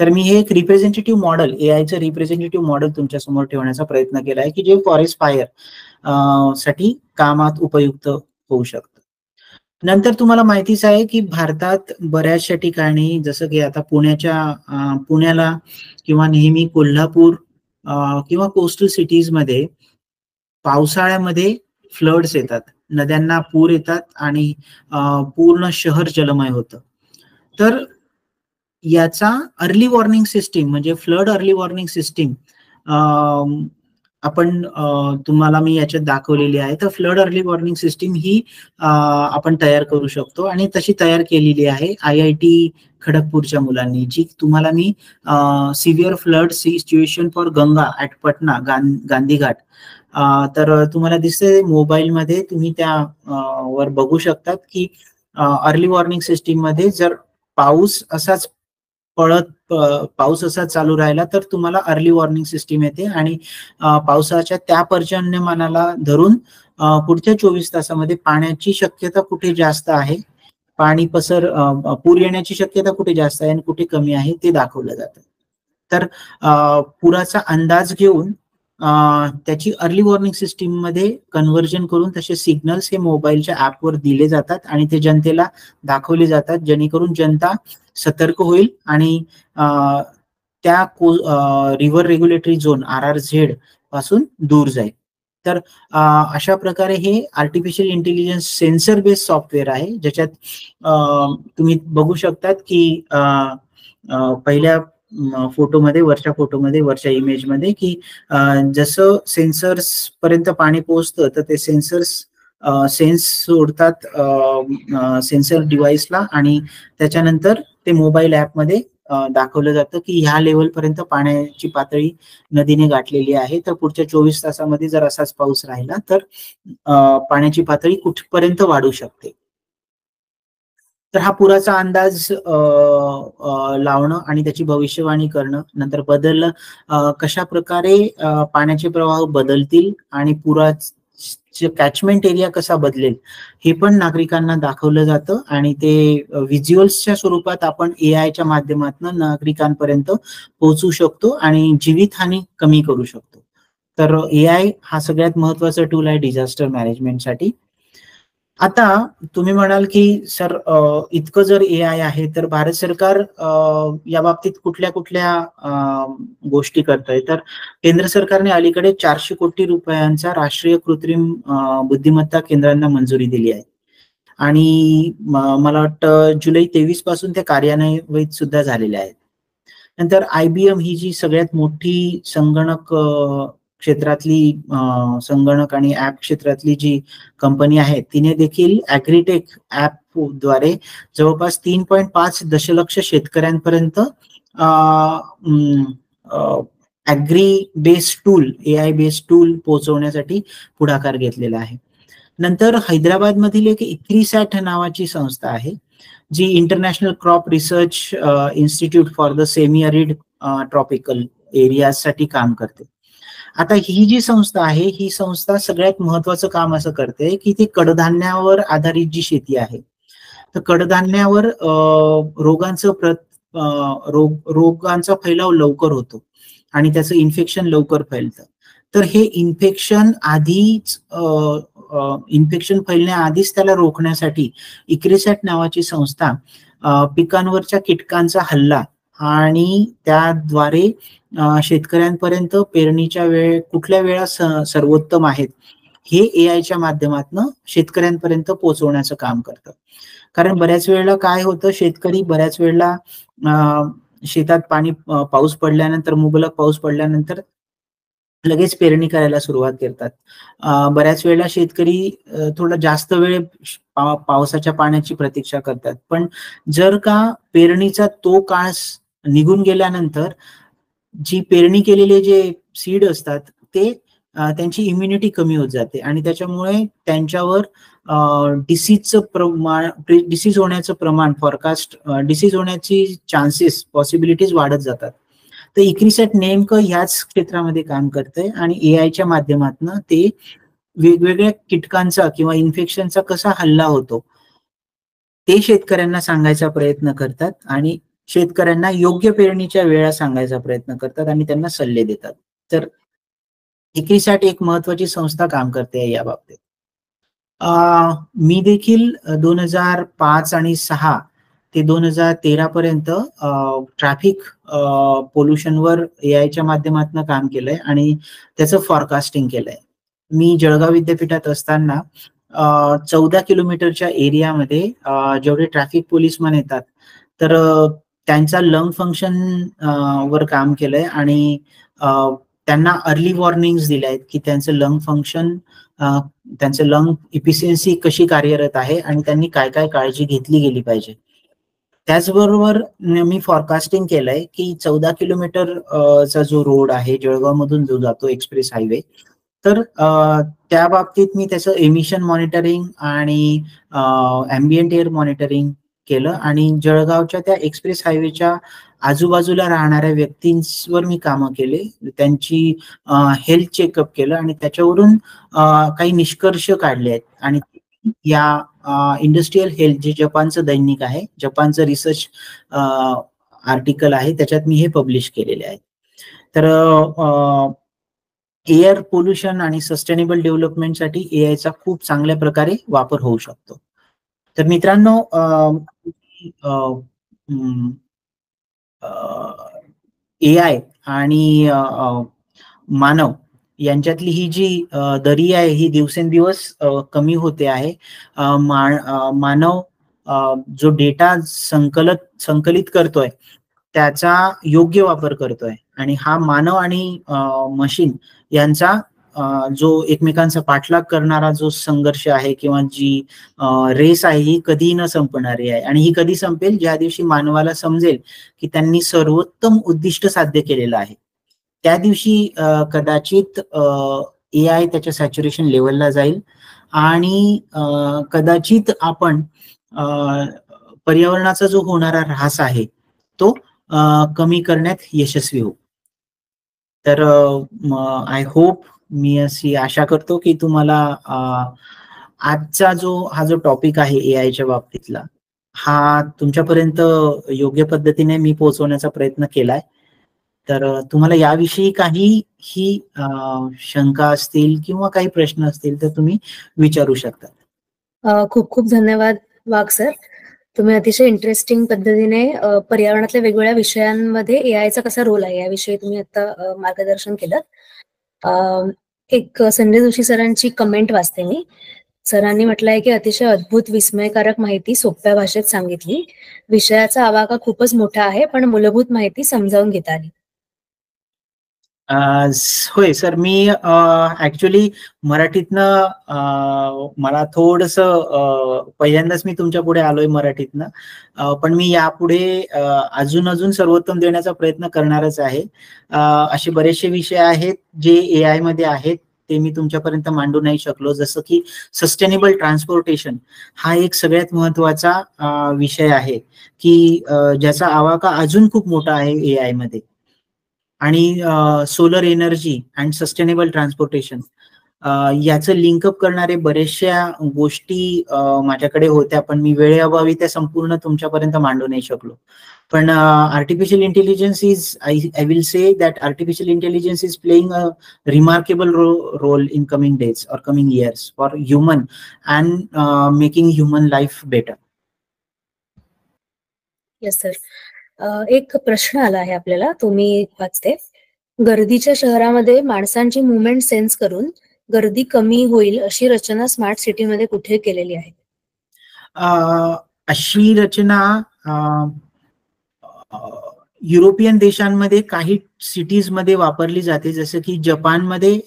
तर मी हे एक रिप्रेझेंटेटिव्ह मॉडेल, एआयचं रिप्रेझेंटेटिव्ह मॉडेल तुमच्या समोर ठेवण्याचा प्रयत्न केला आहे की जे फॉरेस्ट फायर साठी कामात उपयुक्त होऊ शकतं. नंतर तुम्हाला माहितीच आहे की भारतात बऱ्याचशा ठिकाणी जसं की आता पुण्याला किंवा नेहमी कोल्हापूर किंवा कोस्टल सिटीज मध्ये पावसाळ्यामध्ये फ्लड्स येतात, नद्यांना पूर येतात आणि पूर्ण शहर जलमय होतं. तर याचा अर्ली वॉर्निंग सिस्टीम म्हणजे फ्लड अर्ली वॉर्निंग सिस्टीम आपण तुम्हाला मी याच्यात दाखवलेली आहे. तर फ्लड अर्ली वॉर्निंग सिस्टीम ही आपण तयार करू शकतो आणि तशी तयार केलेली आहे IIT खडगपूरच्या मुलांनी, जी तुम्हाला मी severe flood situation for Ganga at Patna Gandhi Ghat तर तुम्हाला दिसतंय मोबाईलमध्ये, तुम्ही त्या वर बघू शकतात की अर्ली वॉर्निंग सिस्टीम मध्ये जर पाऊस असाच चालू राहिला तर तुम्हाला अर्ली वॉर्निंग सिस्टीम येते आणि पावसाच्या त्या पर्जन्यमानाला धरून पुढच्या 24 तासामध्ये पाण्याची शक्यता कुठे जास्त आहे, पूर येण्याची शक्यता कुठे जास्त आहे आणि कुठे कमी आहे ते दाखवलं जातं. तर पुराचा अंदाज घेऊन त्याची अर्ली वॉर्निंग सिस्टीम मध्ये कन्व्हर्जन करून तसे सिग्नल्स हे मोबाईलच्या ऍपवर दिले जातात आणि ते जनतेला दाखवले जातात, जेणेकरून जनता सतर्क होईल आणि त्या रिव्हर रेग्युलेटरी झोन RRZ पासून दूर जाईल. तर अशा प्रकारे हे artificial intelligence sensor based software आहे, ज्याच्यात तुम्ही बघू शकतात की पहिल्या वरच्या इमेजमध्ये की जसं सेन्सर्स पर्यंत पाणी पोहोचतं तर ते सेन्सर्स सेन्स सोडतात सेन्सर डिव्हाइसला आणि त्याच्यानंतर ते मोबाईल ऍपमध्ये दाखवलं जातं की ह्या लेवल पर्यंत पाण्याची पातळी नदीने गाठलेली आहे. तर पुढच्या 24 तासामध्ये जर असाच पाऊस राहिला तर पाण्याची पातळी कुठपर्यंत वाढू शकते. तर हा पुराचा अंदाज लावणं आणि त्याची भविष्यवाणी करणं, नंतर कशा प्रकारे पाण्याचे प्रवाह बदलतील आणि पुराचे कॅचमेंट एरिया कसा बदलेल हे पण नागरिकांना दाखवलं जातं आणि ते व्हिज्युअल्सच्या स्वरूपात आपण एआयच्या माध्यमातून नागरिकांपर्यंत पोहोचू शकतो आणि जीवितहानी कमी करू शकतो. तर एआय हा सगळ्यात महत्वाचा टूल आहे डिझास्टर मॅनेजमेंटसाठी. आता तुम्ही म्हणाल की सर इतकं जर एआय आहे तर भारत सरकार या बाबतीत कुठल्या गोष्टी करतंय, तर केंद्र सरकारने अलीकडे 400 कोटी रुपयांचा राष्ट्रीय कृत्रिम बुद्धिमत्ता केंद्रांना मंजुरी दिली आहे आणि मला वाटतं जुलै 23 पासून ते कार्यान्वित सुद्धा झालेले आहेत. नंतर IBM ही जी सगळ्यात मोठी संगणक आणि ऍप क्षेत्रातली जी कंपनी आहे तिने देखील ऍग्रीटेक ऍप द्वारे जवळपास 3.5 दशलक्ष शेतकऱ्यांपर्यंत एआय बेस्ड टूल पोहोचवण्यासाठी पुढाकार घेतलेला आहे. नंतर हैदराबाद मधील एक इक्रिसॅट नावाची संस्था आहे जी international crop research institute for the semi arid tropical areas साठी काम करते. आता ही जी संस्था आहे ही संस्था सगळ्यात महत्वाचं काम असं करते की ती कडधान्यावर आधारित जी शेती आहे तर कडधान्यावर रोगांचा फैलाव लवकर होतो आणि त्याचं इन्फेक्शन लवकर फैलतं. तर हे इन्फेक्शन फैलण्याआधीच त्याला रोखण्यासाठी इक्रिसॅट नावाची संस्था पिकांवरच्या कीटकांचा हल्ला आणि त्याद्वारे शेतकऱ्यांपर्यंत पेरणीच्या कुठल्या वेळा सर्वोत्तम आहेत हे एआयच्या माध्यमातून शेतकऱ्यांपर्यंत पोहोचवण्याचं काम करतं. कारण बऱ्याच वेळेला काय होतं, शेतकरी बऱ्याच वेळेला शेतात पाऊस पडल्यानंतर मुबलक पाऊस पडल्यानंतर लगेच पेरणी करायला सुरुवात करतात. बऱ्याच वेळेला शेतकरी थोडा जास्त वेळ पावसाच्या पाण्याची प्रतीक्षा करतात. पण जर का पेरणीचा तो काळ निघून गेल्यानंतर जी पेरणी केलेले जे सीड असतात ते त्यांची इम्युनिटी कमी होत जाते आणि त्याच्यामुळे त्यांच्यावर डिसीजचं प्रमाण, डिसीज होण्याचं प्रमाण, फॉरकास्ट डिसीज होण्याची चान्सेस, पॉसिबिलिटीज वाढत जातात. तर इक्रिसॅट नेमकं ह्याच क्षेत्रामध्ये काम करतंय आणि एआयच्या माध्यमातून ते वेगवेगळ्या कीटकांचा किंवा इन्फेक्शनचा कसा हल्ला होतो ते शेतकऱ्यांना सांगायचा प्रयत्न करतात आणि शेतकऱ्यांना योग्य पेरणीच्या वेळा सांगायचा प्रयत्न करतात आणि त्यांना सल्ले देतात. तर इक्रिसॅट एक महत्वाची संस्था काम करते या बाबतीत. मी देखील 2005 आणि 6 ते 2013 पर्यंत ट्रॅफिक पोल्युशनवर एआयच्या माध्यमातून काम केलंय आणि त्याचं फॉरकास्टिंग केलंय. मी जळगाव विद्यापीठात असताना 14 किलोमीटरच्या एरियामध्ये जेवढे ट्रॅफिक पोलीसमन येतात तर त्यांचा लंग फंक्शन वर काम केलंय आणि त्यांना अर्ली वॉर्निंग्स दिल्या आहेत की त्यांचं लंग फंक्शन, त्यांचं लंग इफिशियन्सी कशी कार्यरत आहे आणि त्यांनी काय काय काळजी घेतली गेली पाहिजे. त्याचबरोबर मी फॉरकास्टिंग केलंय की 14 किलोमीटर चा जो रोड आहे जळगाव मधून जो जातो एक्सप्रेस हायवे, तर त्या बाबतीत मी त्याचं एमिशन मॉनिटरिंग आणि अँबिएंट एअर मॉनिटरिंग केलं आणि जळगावच्या त्या एक्सप्रेस हायवेच्या आजूबाजूला राहणाऱ्या व्यक्तींवर मी कामं केले, त्यांची हेल्थ चेकअप केलं आणि त्याच्यावरून काही निष्कर्ष काढले आहेत आणि या इंडस्ट्रियल हेल्थ जे जपानचं दैनिक आहे, जपानचं रिसर्च आर्टिकल आहे, त्याच्यात मी हे पब्लिश केलेले आहे. तर एअर पोल्युशन आणि सस्टेनेबल डेव्हलपमेंटसाठी एआयचा खूप चांगल्या प्रकारे वापर होऊ शकतो. तर मित्रांनो, एआय आणि मानव यांच्यातली ही जी दरी आहे ही दिवसेंदिवस कमी होते आहे. मानव जो डेटा संकलित करतोय त्याचा योग्य वापर करतोय आणि हा मानव आणि मशीन यांचा जो एकमेकांचा पाठलाग करणारा जो संघर्ष आहे किंवा जी रेस आहे ही कधीही न संपणारी आहे आणि ही कधी संपेल, ज्या दिवशी मानवाला समजेल की त्यांनी सर्वोत्तम उद्दिष्ट साध्य केलेलं आहे. त्या दिवशी कदाचित एआय त्याच्या सॅच्युरेशन लेवलला जाईल आणि कदाचित आपण पर्यावरणाचा जो होणारा ऱ्हास आहे तो कमी करण्यात यशस्वी होऊ. तर आय होप, मी अशी आशा करतो की तुम्हाला आजचा हा जो टॉपिक आहे एआयच्या बाबतीतला, हा तुमच्यापर्यंत योग्य पद्धतीने मी पोहोचवण्याचा प्रयत्न केलाय. तर तुम्हाला याविषयी काहीही शंका असतील किंवा काही प्रश्न असतील तर तुम्ही विचारू शकता. खूप खूप धन्यवाद वाघ सर. तुम्ही अतिशय इंटरेस्टिंग पद्धतीने पर्यावरणातल्या वेगवेगळ्या विषयांमध्ये एआयचा कसा रोल आहे याविषयी तुम्ही आता मार्गदर्शन केलं. एक संजय जोशी सरांची कमेंट वाचते मी. सरांनी म्हटलंय की अतिशय अद्भुत विस्मयकारक माहिती सोप्या भाषेत सांगितली. विषयाचा आवाका खूपच मोठा आहे पण मूलभूत माहिती समजावून घेता आली. होय सर, मी ऍक्च्युली मराठीतनं मला थोडस पहिल्यांदाच मी तुमच्या पुढे आलोय मराठीतनं, पण मी यापुढे अजून सर्वोत्तम देण्याचा प्रयत्न करणारच आहे. असे बरेचसे विषय आहेत जे एआय मध्ये आहेत ते मी तुमच्यापर्यंत मांडू नाही शकलो, जसं की सस्टेनेबल ट्रान्सपोर्टेशन हा एक सगळ्यात महत्वाचा विषय आहे की ज्याचा आवाका अजून खूप मोठा आहे एआय मध्ये. आणि solar energy and sustainable transportation याचं लिंकअप करणारे बरेचशा गोष्टी माझ्याकडे होत्या, पण मी वेळेअभावी त्या संपूर्ण तुमच्यापर्यंत मांडू नाही शकलो. पण artificial intelligence is, I will say that artificial intelligence is playing a remarkable role in coming days और coming years for human and making human life better. Yes sir. एक प्रश्न आला आहे आपल्याला, तो मी वाचते. गर्दीच्या शहरामध्ये माणसांची मुवमेंट सेन्स करून गर्दी कमी होईल अशी रचना स्मार्ट सिटीमध्ये कुठे केलेली आहे? अशी रचना युरोपियन देशांमध्ये काही सिटीजमध्ये वापरली जाते, जसं की जपानमध्ये.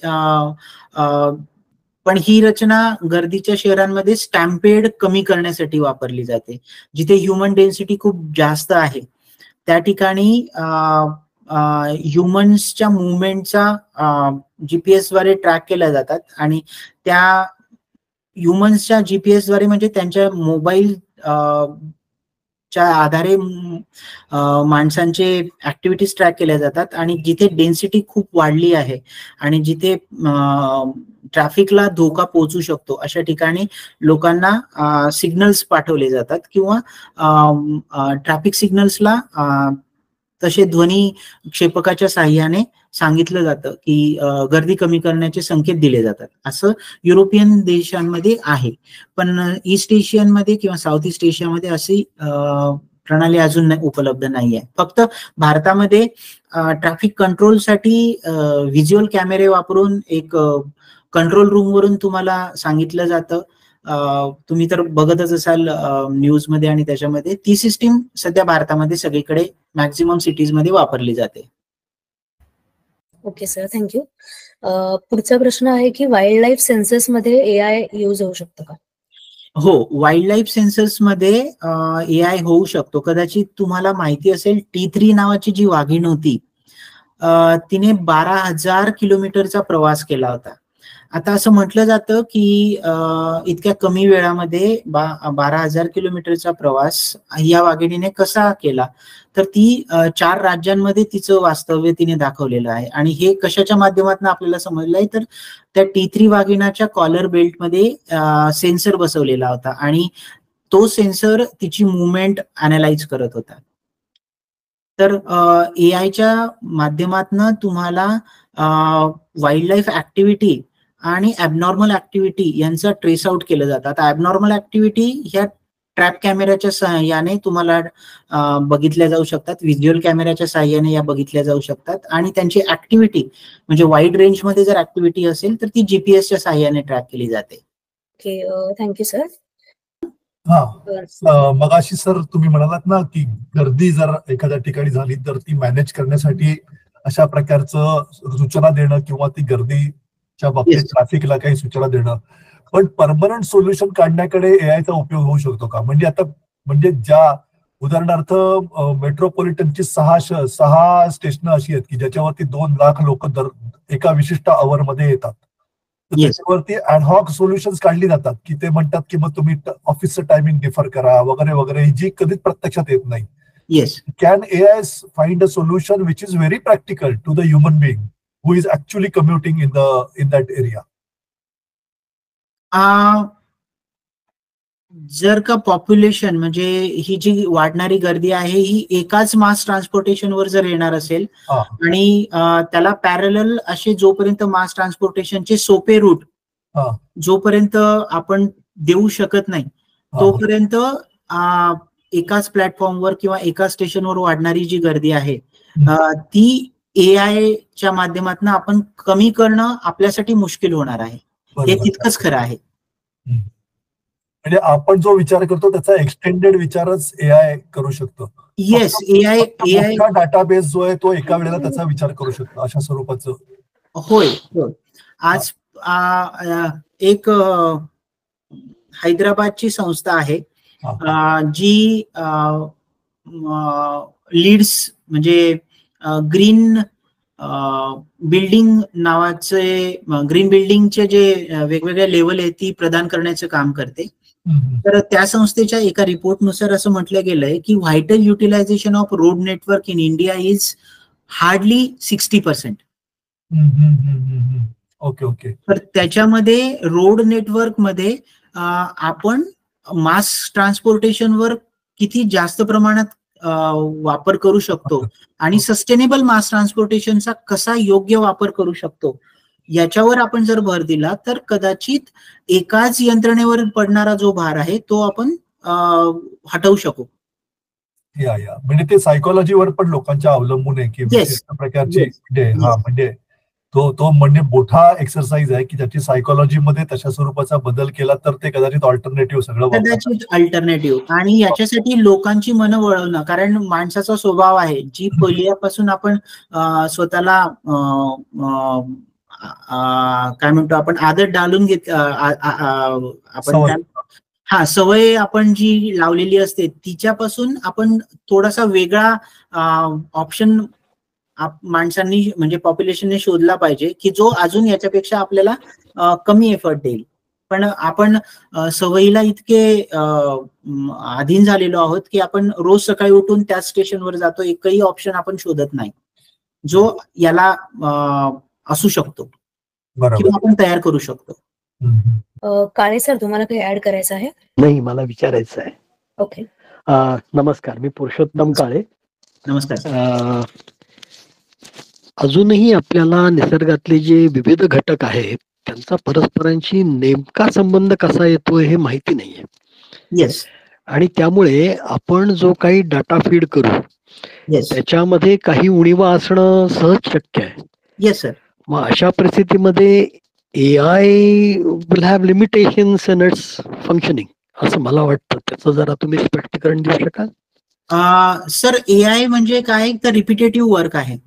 पण ही रचना गर्दीच्या शहरांमध्ये स्टॅम्पेड कमी करण्यासाठी वापरली जाते. जिथे ह्युमन डेन्सिटी खूप जास्त आहे त्या ठिकाणी ह्युमन्सच्या मुवमेंटचा जीपीएस द्वारे ट्रॅक केल्या जातात आणि त्या ह्युमन्सच्या जीपीएस द्वारे म्हणजे त्यांच्या मोबाईल च्या आधारे माणसांचे ऍक्टिव्हिटीज ट्रॅक केल्या जातात आणि जिथे डेन्सिटी खूप वाढली आहे आणि जिथे ट्रॅफिकला धोका पोहोचू शकतो अशा ठिकाणी लोकांना सिग्नल्स पाठवले जातात किंवा ट्रॅफिक सिग्नल्सला तसे ध्वनी क्षेपकाच्या साहाय्याने सांगितलं जातं की गर्दी कमी करण्याचे संकेत दिले जातात. असं युरोपियन देशांमध्ये आहे. पण ईस्ट एशियनमध्ये किंवा साऊथ ईस्ट एशियामध्ये अशी प्रणाली अजून उपलब्ध नाही आहे. फक्त भारतामध्ये ट्रॅफिक कंट्रोलसाठी व्हिज्युअल कॅमेरे वापरून एक कंट्रोल रूम वरून तुम्हाला सांगितलं जातं. तुम्ही तर बघतच असाल न्यूज मध्ये आणि त्याच्यामध्ये ती सिस्टीम सध्या भारतामध्ये सगळीकडे मॅक्झिमम सिटीज मध्ये वापरली जाते. Okay sir, thank you. पुढचा प्रश्न आहे की वाईल्ड लाईफ सेन्सर्स मध्ये एआय यूज होऊ शकतं का? हो, वाईल्ड लाईफ सेन्सर्स मध्ये एआय होऊ शकतो. कदाचित तुम्हाला माहिती असेल T3 नावाची जी वाघीण होती तिने 12,000 किलोमीटरचा प्रवास केला होता. आता असं म्हटलं जातं की इतक्या कमी वेळामध्ये 12,000 किलोमीटरचा प्रवास या वाघिणीने कसा केला, तर ती 4 राज्यांमध्ये तिचं वास्तव्य तिने दाखवलेलं आहे. आणि हे कशाच्या माध्यमातून आपल्याला समजलंय, तर त्या T3 वाघिणाच्या कॉलर बेल्टमध्ये सेन्सर बसवलेला होता आणि तो सेन्सर तिची मुवमेंट अनालाइज करत होता. तर एआयच्या माध्यमातून तुम्हाला वाईल्ड लाईफ ऍक्टिव्हिटी आणि ॲबनॉर्मल ऍक्टिव्हिटी यांचं ट्रेस आउट केलं जातं. आता ॲबनॉर्मल ऍक्टिव्हिटी ह्या ट्रॅप कॅमेऱ्याच्या सहाय्याने तुम्हाला बघितल्या जाऊ शकतात, व्हिज्युअल कॅमेऱ्याच्या सहाय्याने या बघितल्या जाऊ शकतात आणि त्यांची ऍक्टिव्हिटी म्हणजे वाईड रेंजमध्ये जर ऍक्टिव्हिटी असेल तर ती जीपीएसच्या सहाय्याने ट्रॅक केली जाते. Okay, thank you sir. मगाशी सर तुम्ही म्हणालात ना की गर्दी जर एखाद्या ठिकाणी झाली तर ती मॅनेज करण्यासाठी अशा प्रकारचं सूचना देणं किंवा ती गर्दीच्या बाबतीत ट्रॅफिकला काही सूचना देणं, पण परमनंट सोल्युशन काढण्याकडे एआयचा उपयोग होऊ शकतो का? म्हणजे आता म्हणजे ज्या उदाहरणार्थ मेट्रोपॉलिटनची 6 स्टेशन अशी आहेत की ज्याच्यावरती 2 लाख लोक एका विशिष्ट आवर मध्ये येतात, त्याच्यावरती ऍडहॉक सोल्युशन्स काढली जातात की ते म्हणतात की मग तुम्ही ऑफिसचं टायमिंग डिफर करा वगैरे वगैरे, जी कधीच प्रत्यक्षात येत नाही. Yes, can AI find a solution which is very practical to the human being who is actually commuting in that area? जर का पॉप्युलेशन म्हणजे ही जी वाढणारी गर्दी आहे ही एकाच मास ट्रान्सपोर्टेशनवर जर येणार असेल आणि त्याला पॅरलल असे जोपर्यंत मास ट्रान्सपोर्टेशनचे सोपे रूट जोपर्यंत आपण देऊ शकत नाही तोपर्यंत एकाच प्लॅटफॉर्मवर किंवा एका स्टेशनवर वाढणारी जी गर्दी आहे ती एआय च्या माध्यमातून आपण कमी करणं आपल्यासाठी मुश्किल होणार आहे. हे तितकंच खरं आहे. म्हणजे आपण जो विचार करतो त्याचा एक्सटेंडेड विचारच एआय करू शकतो. येस, एआय डाटाबेस जो आहे तो एका वेळेला त्याचा विचार करू शकतो अशा स्वरूपाचं. होय. आज एक हैदराबादची संस्था आहे जी लीड्स म्हणजे ग्रीन बिल्डिंग नावाचे ग्रीन बिल्डिंगचे जे वेगवेगळ्या लेवल आहे ती प्रदान करण्याचं काम करते. तर त्या संस्थेच्या एका रिपोर्टनुसार असं म्हटलं गेलंय की vital utilisation of road network in India is hardly 60%. Okay. तर त्याच्यामध्ये रोड नेटवर्क मध्ये आपण मास ट्रान्सपोर्टेशनवर किती जास्त प्रमाणात वापर करू शकतो आणि सस्टेनेबल मास ट्रान्सपोर्टेशनचा कसा योग्य वापर करू शकतो याच्यावर आपण जर भर दिला तर कदाचित एकाच यंत्रणेवर पडणारा जो भार आहे तो आपण हटवू शकू. म्हणजे ते सायकोलॉजीवर पण लोकांच्या अवलंबून आहे की प्रकारची म्हणजे तो म्हणजे मोठा एक्सरसाइज आहे की ज्याची सायकोलॉजीमध्ये तशा स्वरूपाचा बदल केला तर ते कदाचित ऑल्टरनेटिव्ह सगळं कदाचित अल्टरनेटिव्ह. आणि याच्यासाठी लोकांची मनं वळवणं, कारण माणसाचा स्वभाव आहे जी पहिल्यापासून आपण स्वतःला काय म्हणतो आपण आदत डालून घेत आपण सवय आपण जी लावलेली असते तिच्यापासून आपण थोडासा वेगळा ऑप्शन माणसांनी म्हणजे पॉप्युलेशनने शोधला पाहिजे की जो अजून याच्यापेक्षा आपल्याला कमी एफर्ट देईल. पण आपण सवयीला इतके अधीन झालेलो आहोत की आपण रोज सकाळी उठून त्याच स्टेशनवर जातो, एकही ऑप्शन आपण शोधत नाही जो याला असू शकतो किंवा आपण तयार करू शकतो. काळे सर, तुम्हाला काही ऍड करायचं आहे? नाही, मला विचारायचं आहे. ओके. नमस्कार, मी पुरुषोत्तम काळे. नमस्कार. अजूनही आपल्याला निसर्गातले जे विविध घटक आहेत त्यांचा परस्परांशी नेमका संबंध कसा येतो हे माहिती नाहीये. येस. आणि त्यामुळे आपण जो काही डाटा फीड करू त्याच्यामध्ये काही उणीवा असणं सहज शक्य आहे. Yes sir. मग अशा परिस्थितीमध्ये AI will have limitations in its functioning असं मला वाटतं. त्याचं जरा तुम्ही स्पष्टीकरण देऊ शकाल? सर, AI म्हणजे काय तर रिपिटेटिव्ह वर्क आहे.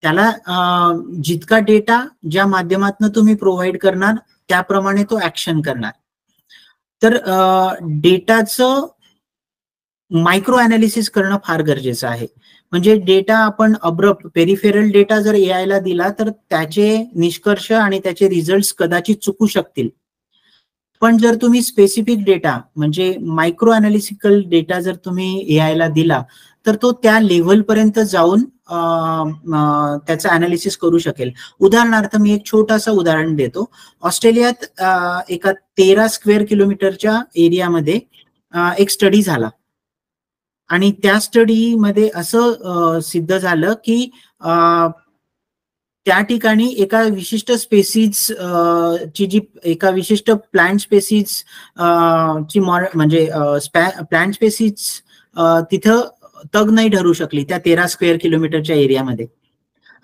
त्याला जितका डेटा ज्या माध्यमातून तुम्ही प्रोव्हाइड करणार त्याप्रमाणे तो ऍक्शन करणार. तर डेटाचं मायक्रो अनालिसिस करणं फार गरजेचं आहे. म्हणजे डेटा आपण अब्रप्ट पेरिफेरल डेटा जर AI ला दिला तर त्याचे निष्कर्ष आणि त्याचे रिझल्ट कदाचित चुकू शकतील. पण जर तुम्ही स्पेसिफिक डेटा म्हणजे मायक्रो अनालिसिकल डेटा जर तुम्ही AI ला दिला तर तो त्या लेव्हल पर्यंत जाऊन त्याचं अनालिसिस करू शकेल. उदाहरणार्थ मी एक छोटासा उदाहरण देतो. ऑस्ट्रेलियात एका 13 स्क्वेअर किलोमीटरच्या एरियामध्ये एक स्टडी झाला आणि त्या स्टडीमध्ये असं सिद्ध झालं की त्या ठिकाणी एका विशिष्ट स्पेसीज ची जी एका विशिष्ट प्लांट स्पेसीज ची म्हणजे प्लांट स्पेसीज तिथं तग नाही धरू शकली त्या 13 स्क्वेअर किलोमीटरच्या एरियामध्ये.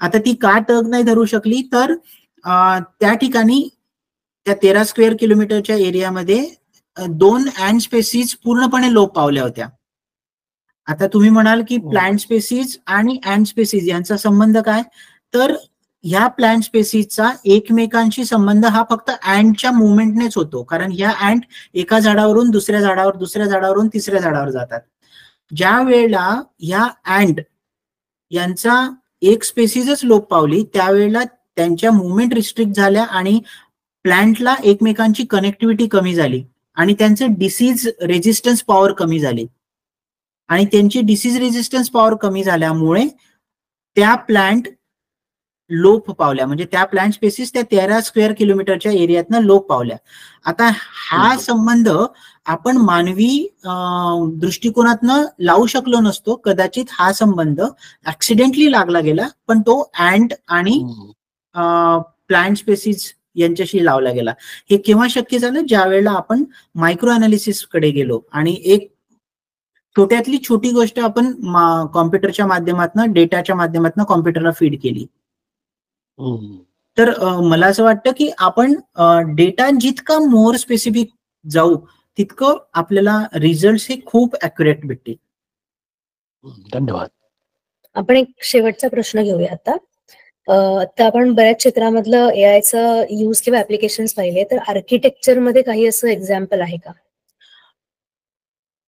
आता ती का तग नाही धरू शकली तर त्या ठिकाणी त्या 13 स्क्वेअर किलोमीटरच्या एरियामध्ये 2 अँड स्पेसीज पूर्णपणे लोप पावल्या होत्या. आता तुम्ही म्हणाल की प्लांट स्पेसीज आणि अँड स्पेसीज यांचा संबंध काय, तर ह्या प्लांट स्पेसीजचा एकमेकांशी संबंध हा फक्त अँडच्या मुवमेंटनेच होतो. कारण ह्या अँड एका झाडावरून दुसऱ्या झाडावर, दुसऱ्या झाडावरून तिसऱ्या झाडावर जातात. ज्या वेळेला ह्या अँड यांचा एक स्पेसीजच लोप पावली त्यावेळेला त्यांच्या मुवमेंट रिस्ट्रिक्ट झाल्या आणि प्लांटला एकमेकांची कनेक्टिव्हिटी कमी झाली आणि त्यांचं डिसीज रेजिस्टन्स पॉवर कमी झाली. आणि त्यांची डिसीज रेजिस्टन्स पॉवर कमी झाल्यामुळे त्या प्लांट लोप पावल्या. म्हणजे त्या प्लांट स्पेसीस त्या 13 स्क्वेअर किलोमीटरच्या एरियातनं लोप पावल्या. आता हा संबंध आपण मानवी दृष्टिकोनातनं लावू शकलो नसतो. कदाचित हा संबंध ऍक्सिडेंटली लागला गेला, पण तो अँड आणि प्लांट स्पेसीज यांच्याशी लावला गेला. हे केव्हा शक्य झालं, ज्या वेळेला आपण मायक्रो अनालिसिस कडे गेलो आणि एक छोट्यातली छोटी गोष्ट आपण कॉम्प्युटरच्या माध्यमातून, डेटाच्या माध्यमातून कॉम्प्युटरला फीड केली. तर मला असं वाटतं की आपण डेटा जितका मोर स्पेसिफिक जाऊ तितकं आपल्याला रिझल्ट हे खूप ऍक्युरेट भेटतील. धन्यवाद. आपण एक शेवटचा प्रश्न घेऊया आता. आता आपण बऱ्याच क्षेत्रामधलं AIचं यूज किंवा ऍप्लिकेशन्स पाहिले, तर आर्किटेक्चर मध्ये काही असं एक्झाम्पल आहे का?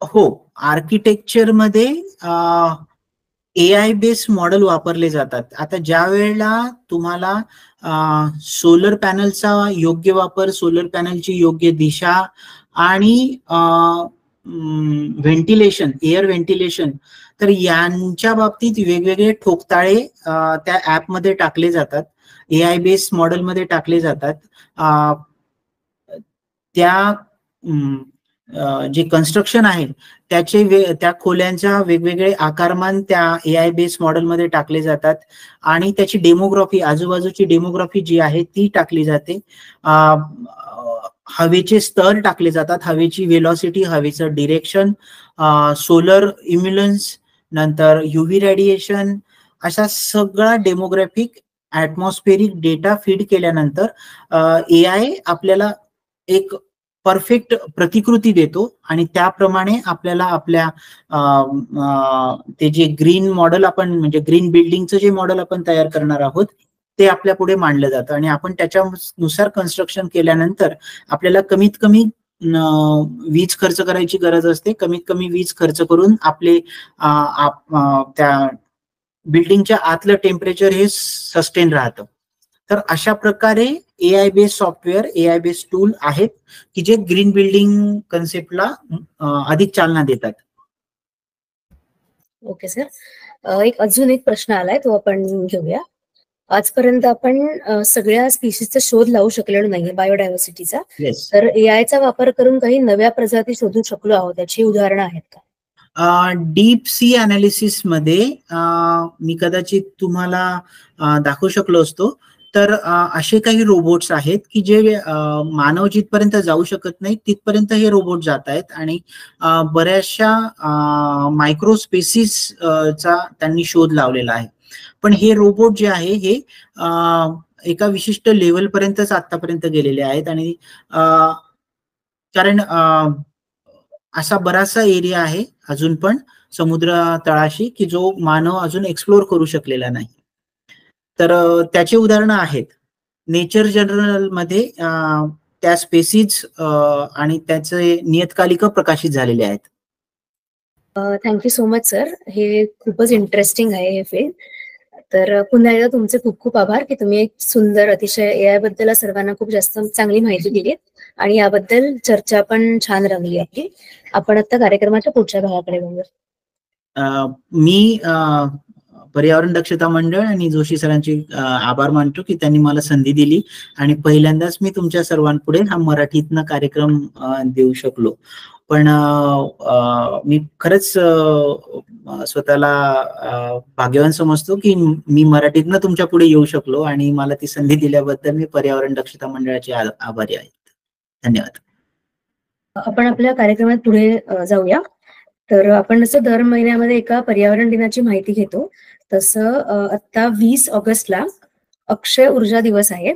हो, आर्किटेक्चर मध्ये AI बेस्ड मॉडेल वापरले जातात. आता ज्या वेळेला तुम्हाला सोलर पॅनलचा योग्य वापर, सोलर पॅनलची योग्य दिशा आणि व्हेंटिलेशन, एअर व्हेंटिलेशन, तर यांच्या बाबतीत वेगवेगळे ठोकताळे त्या ऍपमध्ये टाकले जातात, AI बेस्ड मॉडेलमध्ये टाकले जातात. त्या जे कन्स्ट्रक्शन आहे त्याचे त्या खोल्यांचा वेगवेगळे आकारमान त्या AI बेस्ड मॉडेलमध्ये टाकले जातात आणि त्याची डेमोग्राफी, आजूबाजूची डेमोग्राफी जी आहे ती टाकली जाते. हवेचे स्तर टाकले जातात, हवेची वेलॉसिटी, हवेचं डिरेक्शन, सोलर इम्युलन्स, नंतर UV रेडिएशन, अशा सगळा डेमोग्राफिक ऍटमॉस्फेरिक डेटा फीड केल्यानंतर AI आपल्याला एक परफेक्ट प्रतिकृती देतो आणि त्याप्रमाणे आपल्याला आपल्या ते जे ग्रीन मॉडेल आपण म्हणजे ग्रीन बिल्डिंगचं जे मॉडेल आपण तयार करणार आहोत ते आपल्या पुढे मांडलं जातं आणि आपण त्याच्यानुसार कन्स्ट्रक्शन केल्यानंतर आपल्याला कमीत कमी वीज खर्च करायची गरज असते. कमीत कमी वीज खर्च करून आपले त्या बिल्डिंगच्या आतलं टेम्परेचर हे सस्टेन राहतं. तर अशा प्रकारे AI based software, AI based tool आहेत की जे ग्रीन बिल्डिंग कन्सेप्टला अधिक चालना देतात. ओके सर, अजून एक प्रश्न आलाय, तो आपण घेऊया. आजपर्यंत आपण सगळ्या स्पीशीजचा शोध लावू शकलेलो नाहीये बायोडायव्हर्सिटीचा, तर AI चा वापर करून काही नव्या प्रजाती शोधू शकलो आहोत, त्याची उदाहरणं आहेत का? डीप सी अनालिसिस मध्ये मी कदाचित तुम्हाला दाखवू शकलो असतो. तर असे काही रोबोट्स आहेत की जे मानव जिथपर्यंत जाऊ शकत नाही तिथपर्यंत हे रोबोट जात आहेत आणि बऱ्याचशा मायक्रो स्पेसिस चा त्यांनी शोध लावलेला आहे. पण हे रोबोट जे आहे हे एका विशिष्ट लेवल पर्यंतच आतापर्यंत गेलेले आहेत आणि कारण असा बराचसा एरिया आहे अजून पण समुद्र तळाशी की जो मानव अजून एक्सप्लोर करू शकलेला नाही. तर त्याची उदाहरणं आहेत. नेचर जर्नल मध्ये त्या स्पेसीज आणि त्याचे नियतकालिक प्रकाशित झालेले आहेत. थँक्यू सो मच सर, हे खूपच इंटरेस्टिंग आहे हे फील्ड. तर पुन्हा एकदा तुमचे खूप खूप आभार की तुम्ही एक सुंदर अतिशय AI बद्दल सर्वांना खूप जास्त चांगली माहिती दिली आणि याबद्दल चर्चा पण छान रंगली आपली. आपण आता कार्यक्रमाच्या पुढच्या भागाकडे बघूया. मी पर्यावरण दक्षता मंडळ आणि जोशी सरांचे आभार मानतो की त्यांनी मला संधी दिली आणि पहिल्यांदाच मी तुमच्या सर्वांपुढे हा मराठीतनं कार्यक्रम देऊ शकलो. पण मी खरंच स्वतःला भाग्यवान समजतो की मी मराठीतनं तुमच्या पुढे येऊ शकलो आणि मला ती संधी दिल्याबद्दल मी पर्यावरण दक्षता मंडळाचे आभारी आहे. धन्यवाद. आपण आपल्या कार्यक्रमात पुढे जाऊया. तर आपण जसं दर महिन्यामध्ये एका पर्यावरण दिनाची माहिती घेतो तसं आता 20 ऑगस्टला अक्षय ऊर्जा दिवस आहे.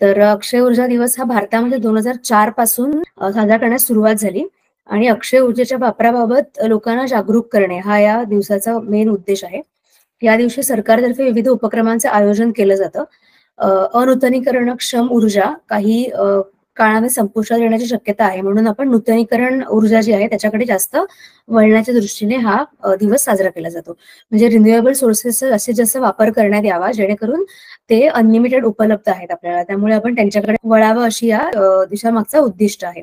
तर अक्षय ऊर्जा दिवस हा भारतामध्ये 2004 पासून साजरा करण्यास सुरुवात झाली आणि अक्षय ऊर्जेच्या वापराबाबत लोकांना जागरूक करणे हा या दिवसाचा मेन उद्देश आहे. या दिवशी सरकारतर्फे विविध उपक्रमांचं आयोजन केलं जातं. अनूतनीकरणक्षम ऊर्जा काही काळाने संपुष्टात येण्याची शक्यता आहे, म्हणून आपण नूतनीकरण ऊर्जा जी आहे त्याच्याकडे जास्त वळण्याच्या दृष्टीने हा दिवस साजरा केला जातो. म्हणजे रिन्युएबल सोर्सेसचा जास्तीत जास्त वापर करण्यात यावा जेणेकरून ते अनलिमिटेड उपलब्ध आहेत आपल्याला, त्यामुळे आपण त्यांच्याकडे वळावं अशी या दिवसामागचा उद्दिष्ट आहे.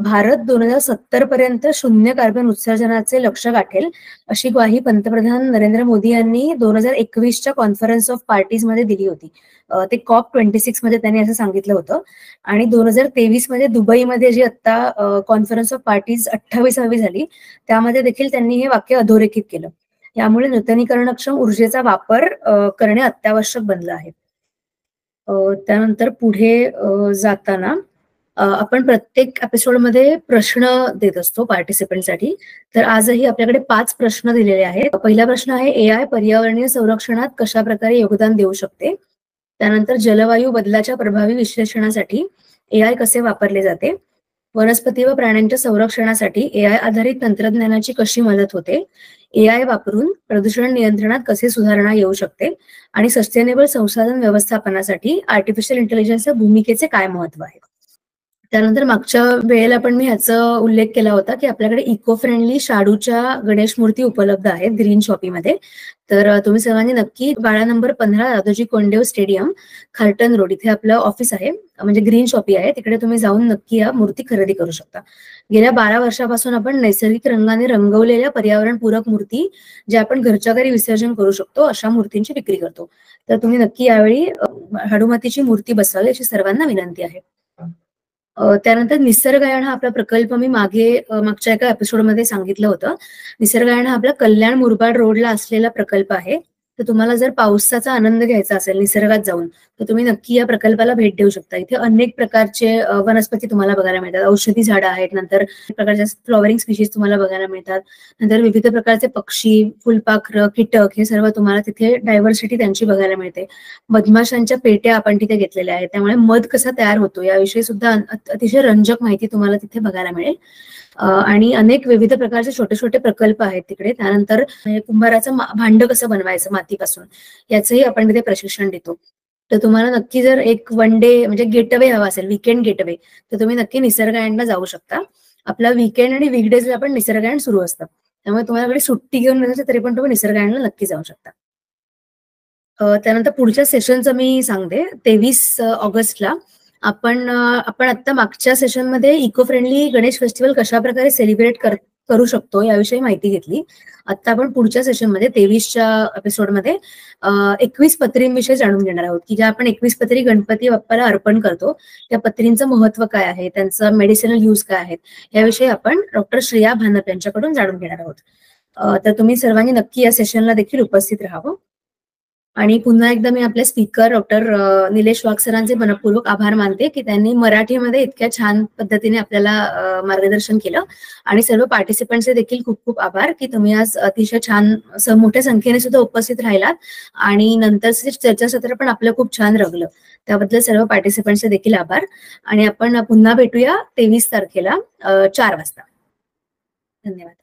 भारत 2070 पर्यंत शून्य कार्बन उत्सर्जनाचे लक्ष्य गाठेल अशी ग्वाही पंतप्रधान नरेंद्र मोदी यांनी 2021च्या कॉन्फरन्स ऑफ पार्टीज मध्ये दिली होती. ते COP26 मध्ये त्यांनी असं सांगितलं होतं आणि 2023 मध्ये दुबईमध्ये जी आता कॉन्फरन्स ऑफ पार्टीज 28वी झाली त्यामध्ये देखील त्यांनी हे वाक्य अधोरेखित केलं. यामुळे नूतनीकरणक्षम ऊर्जेचा वापर करणे अत्यावश्यक बनलं आहे. त्यानंतर पुढे जाताना आपण प्रत्येक एपिसोडमध्ये प्रश्न देत असतो पार्टिसिपंटसाठी. तर आजही आपल्याकडे 5 प्रश्न दिलेले आहेत. पहिला प्रश्न आहे, AI पर्यावरणीय संरक्षणात कशा प्रकारे योगदान देऊ शकते? त्यानंतर जलवायू बदलाच्या प्रभावी विश्लेषणासाठी AI कसे वापरले जाते? वनस्पती व प्राण्यांच्या संरक्षणासाठी AI आधारित तंत्रज्ञानाची कशी मदत होते? AI वापरून प्रदूषण नियंत्रणात कसे सुधारणा येऊ शकते? आणि सस्टेनेबल संसाधन व्यवस्थापनासाठी आर्टिफिशियल इंटेलिजन्सच्या भूमिकेचे काय महत्व आहे? त्यानंतर मागच्या वेळेला पण मी ह्याचा उल्लेख केला होता की आपल्याकडे इको फ्रेंडली शाडूच्या गणेश मूर्ती उपलब्ध आहेत ग्रीन शॉपीमध्ये. तर तुम्ही सर्वांनी नक्की गाळा number 15 Dadoji Konddev stadium, Khartan road इथे आपलं ऑफिस आहे, म्हणजे ग्रीन शॉपी आहे, तिकडे तुम्ही जाऊन नक्की या मूर्ती खरेदी करू शकता. गेल्या 12 वर्षापासून आपण नैसर्गिक रंगाने रंगवलेल्या पर्यावरणपूरक मूर्ती ज्या आपण घरच्या घरी विसर्जन करू शकतो अशा मूर्तींची विक्री करतो. तर तुम्ही नक्की यावेळी हाडूमातीची मूर्ती बसवावी अशी सर्वांना विनंती आहे. त्यानंतर निसर्गायन हा आपला प्रकल्प मी मागच्या एका एपिसोडमध्ये सांगितलं होतं. निसर्गायन हा आपला कल्याण मुरबाड रोडला असलेला प्रकल्प आहे. तर तुम्हाला जर पावसाचा आनंद घ्यायचा असेल निसर्गात जाऊन, तर तुम्ही नक्की या प्रकल्पाला भेट देऊ शकता. इथे अनेक प्रकारचे वनस्पती तुम्हाला बघायला मिळतात, औषधी झाडं आहेत, नंतर प्रकारच्या फ्लॉवरिंग स्पीशीज तुम्हाला बघायला मिळतात, नंतर विविध प्रकारचे पक्षी, फुलपाखरं, कीटक हे सर्व तुम्हाला तिथे डायव्हर्सिटी त्यांची बघायला मिळते. मधमाशांच्या पेट्या आपण तिथे घेतलेल्या आहेत, त्यामुळे मध कसा तयार होतो याविषयी सुद्धा अतिशय रंजक माहिती तुम्हाला तिथे बघायला मिळेल. आणि अनेक विविध प्रकारचे छोटे छोटे प्रकल्प आहेत तिकडे. त्यानंतर कुंभाराचं भांड कसं बनवायचं मातीपासून याचंही आपण तिथे प्रशिक्षण देतो. तर तुम्हाला नक्की जर एक वन डे म्हणजे गेटवे हवा असेल, वीकेंड गेटवे, तर तुम्ही नक्की निसर्गायणला जाऊ शकता. आपला वीकेंड आणि वीकडेजला आपण निसर्गायण सुरू असतं, त्यामुळे तुम्हाला सुट्टी घेऊन नसेल तरी पण तुम्ही निसर्गायणला नक्की जाऊ शकता. त्यानंतर पुढच्या सेशनचं मी सांगते. 23 ऑगस्टला आपण आता मागच्या सेशनमध्ये इको फ्रेंडली गणेश फेस्टिवल कशा प्रकारे सेलिब्रेट करू शकतो याविषयी माहिती घेतली. आता आपण पुढच्या सेशनमध्ये 23च्या एपिसोडमध्ये 21 पत्रींविषयी जाणून घेणार आहोत, की ज्या आपण 21 पत्री गणपती बाप्पाला अर्पण करतो त्या पत्रींचं महत्व काय आहे, त्यांचं मेडिसिनल यूज काय आहेत याविषयी आपण डॉक्टर श्रेया भानप यांच्याकडून जाणून घेणार आहोत. तर तुम्ही सर्वांनी नक्की या सेशनला देखील उपस्थित राहावं. आणि पुन्हा एकदा मी आपले स्पीकर डॉक्टर निलेश वाघ सरांचे मनपूर्वक आभार मानते की त्यांनी मराठीमध्ये इतक्या छान पद्धतीने आपल्याला मार्गदर्शन केलं. आणि सर्व पार्टिसिपंट्सचे देखील खूप खूप आभार की तुम्ही आज अतिशय छान मोठ्या संख्येने सुद्धा उपस्थित राहिलात आणि नंतरचे चर्चासत्र पण आपलं खूप छान रंगलं. त्याबद्दल सर्व पार्टिसिपंट्सचे देखील आभार. आणि आपण पुन्हा भेटूया 23 तारखेला 4 वाजता. धन्यवाद.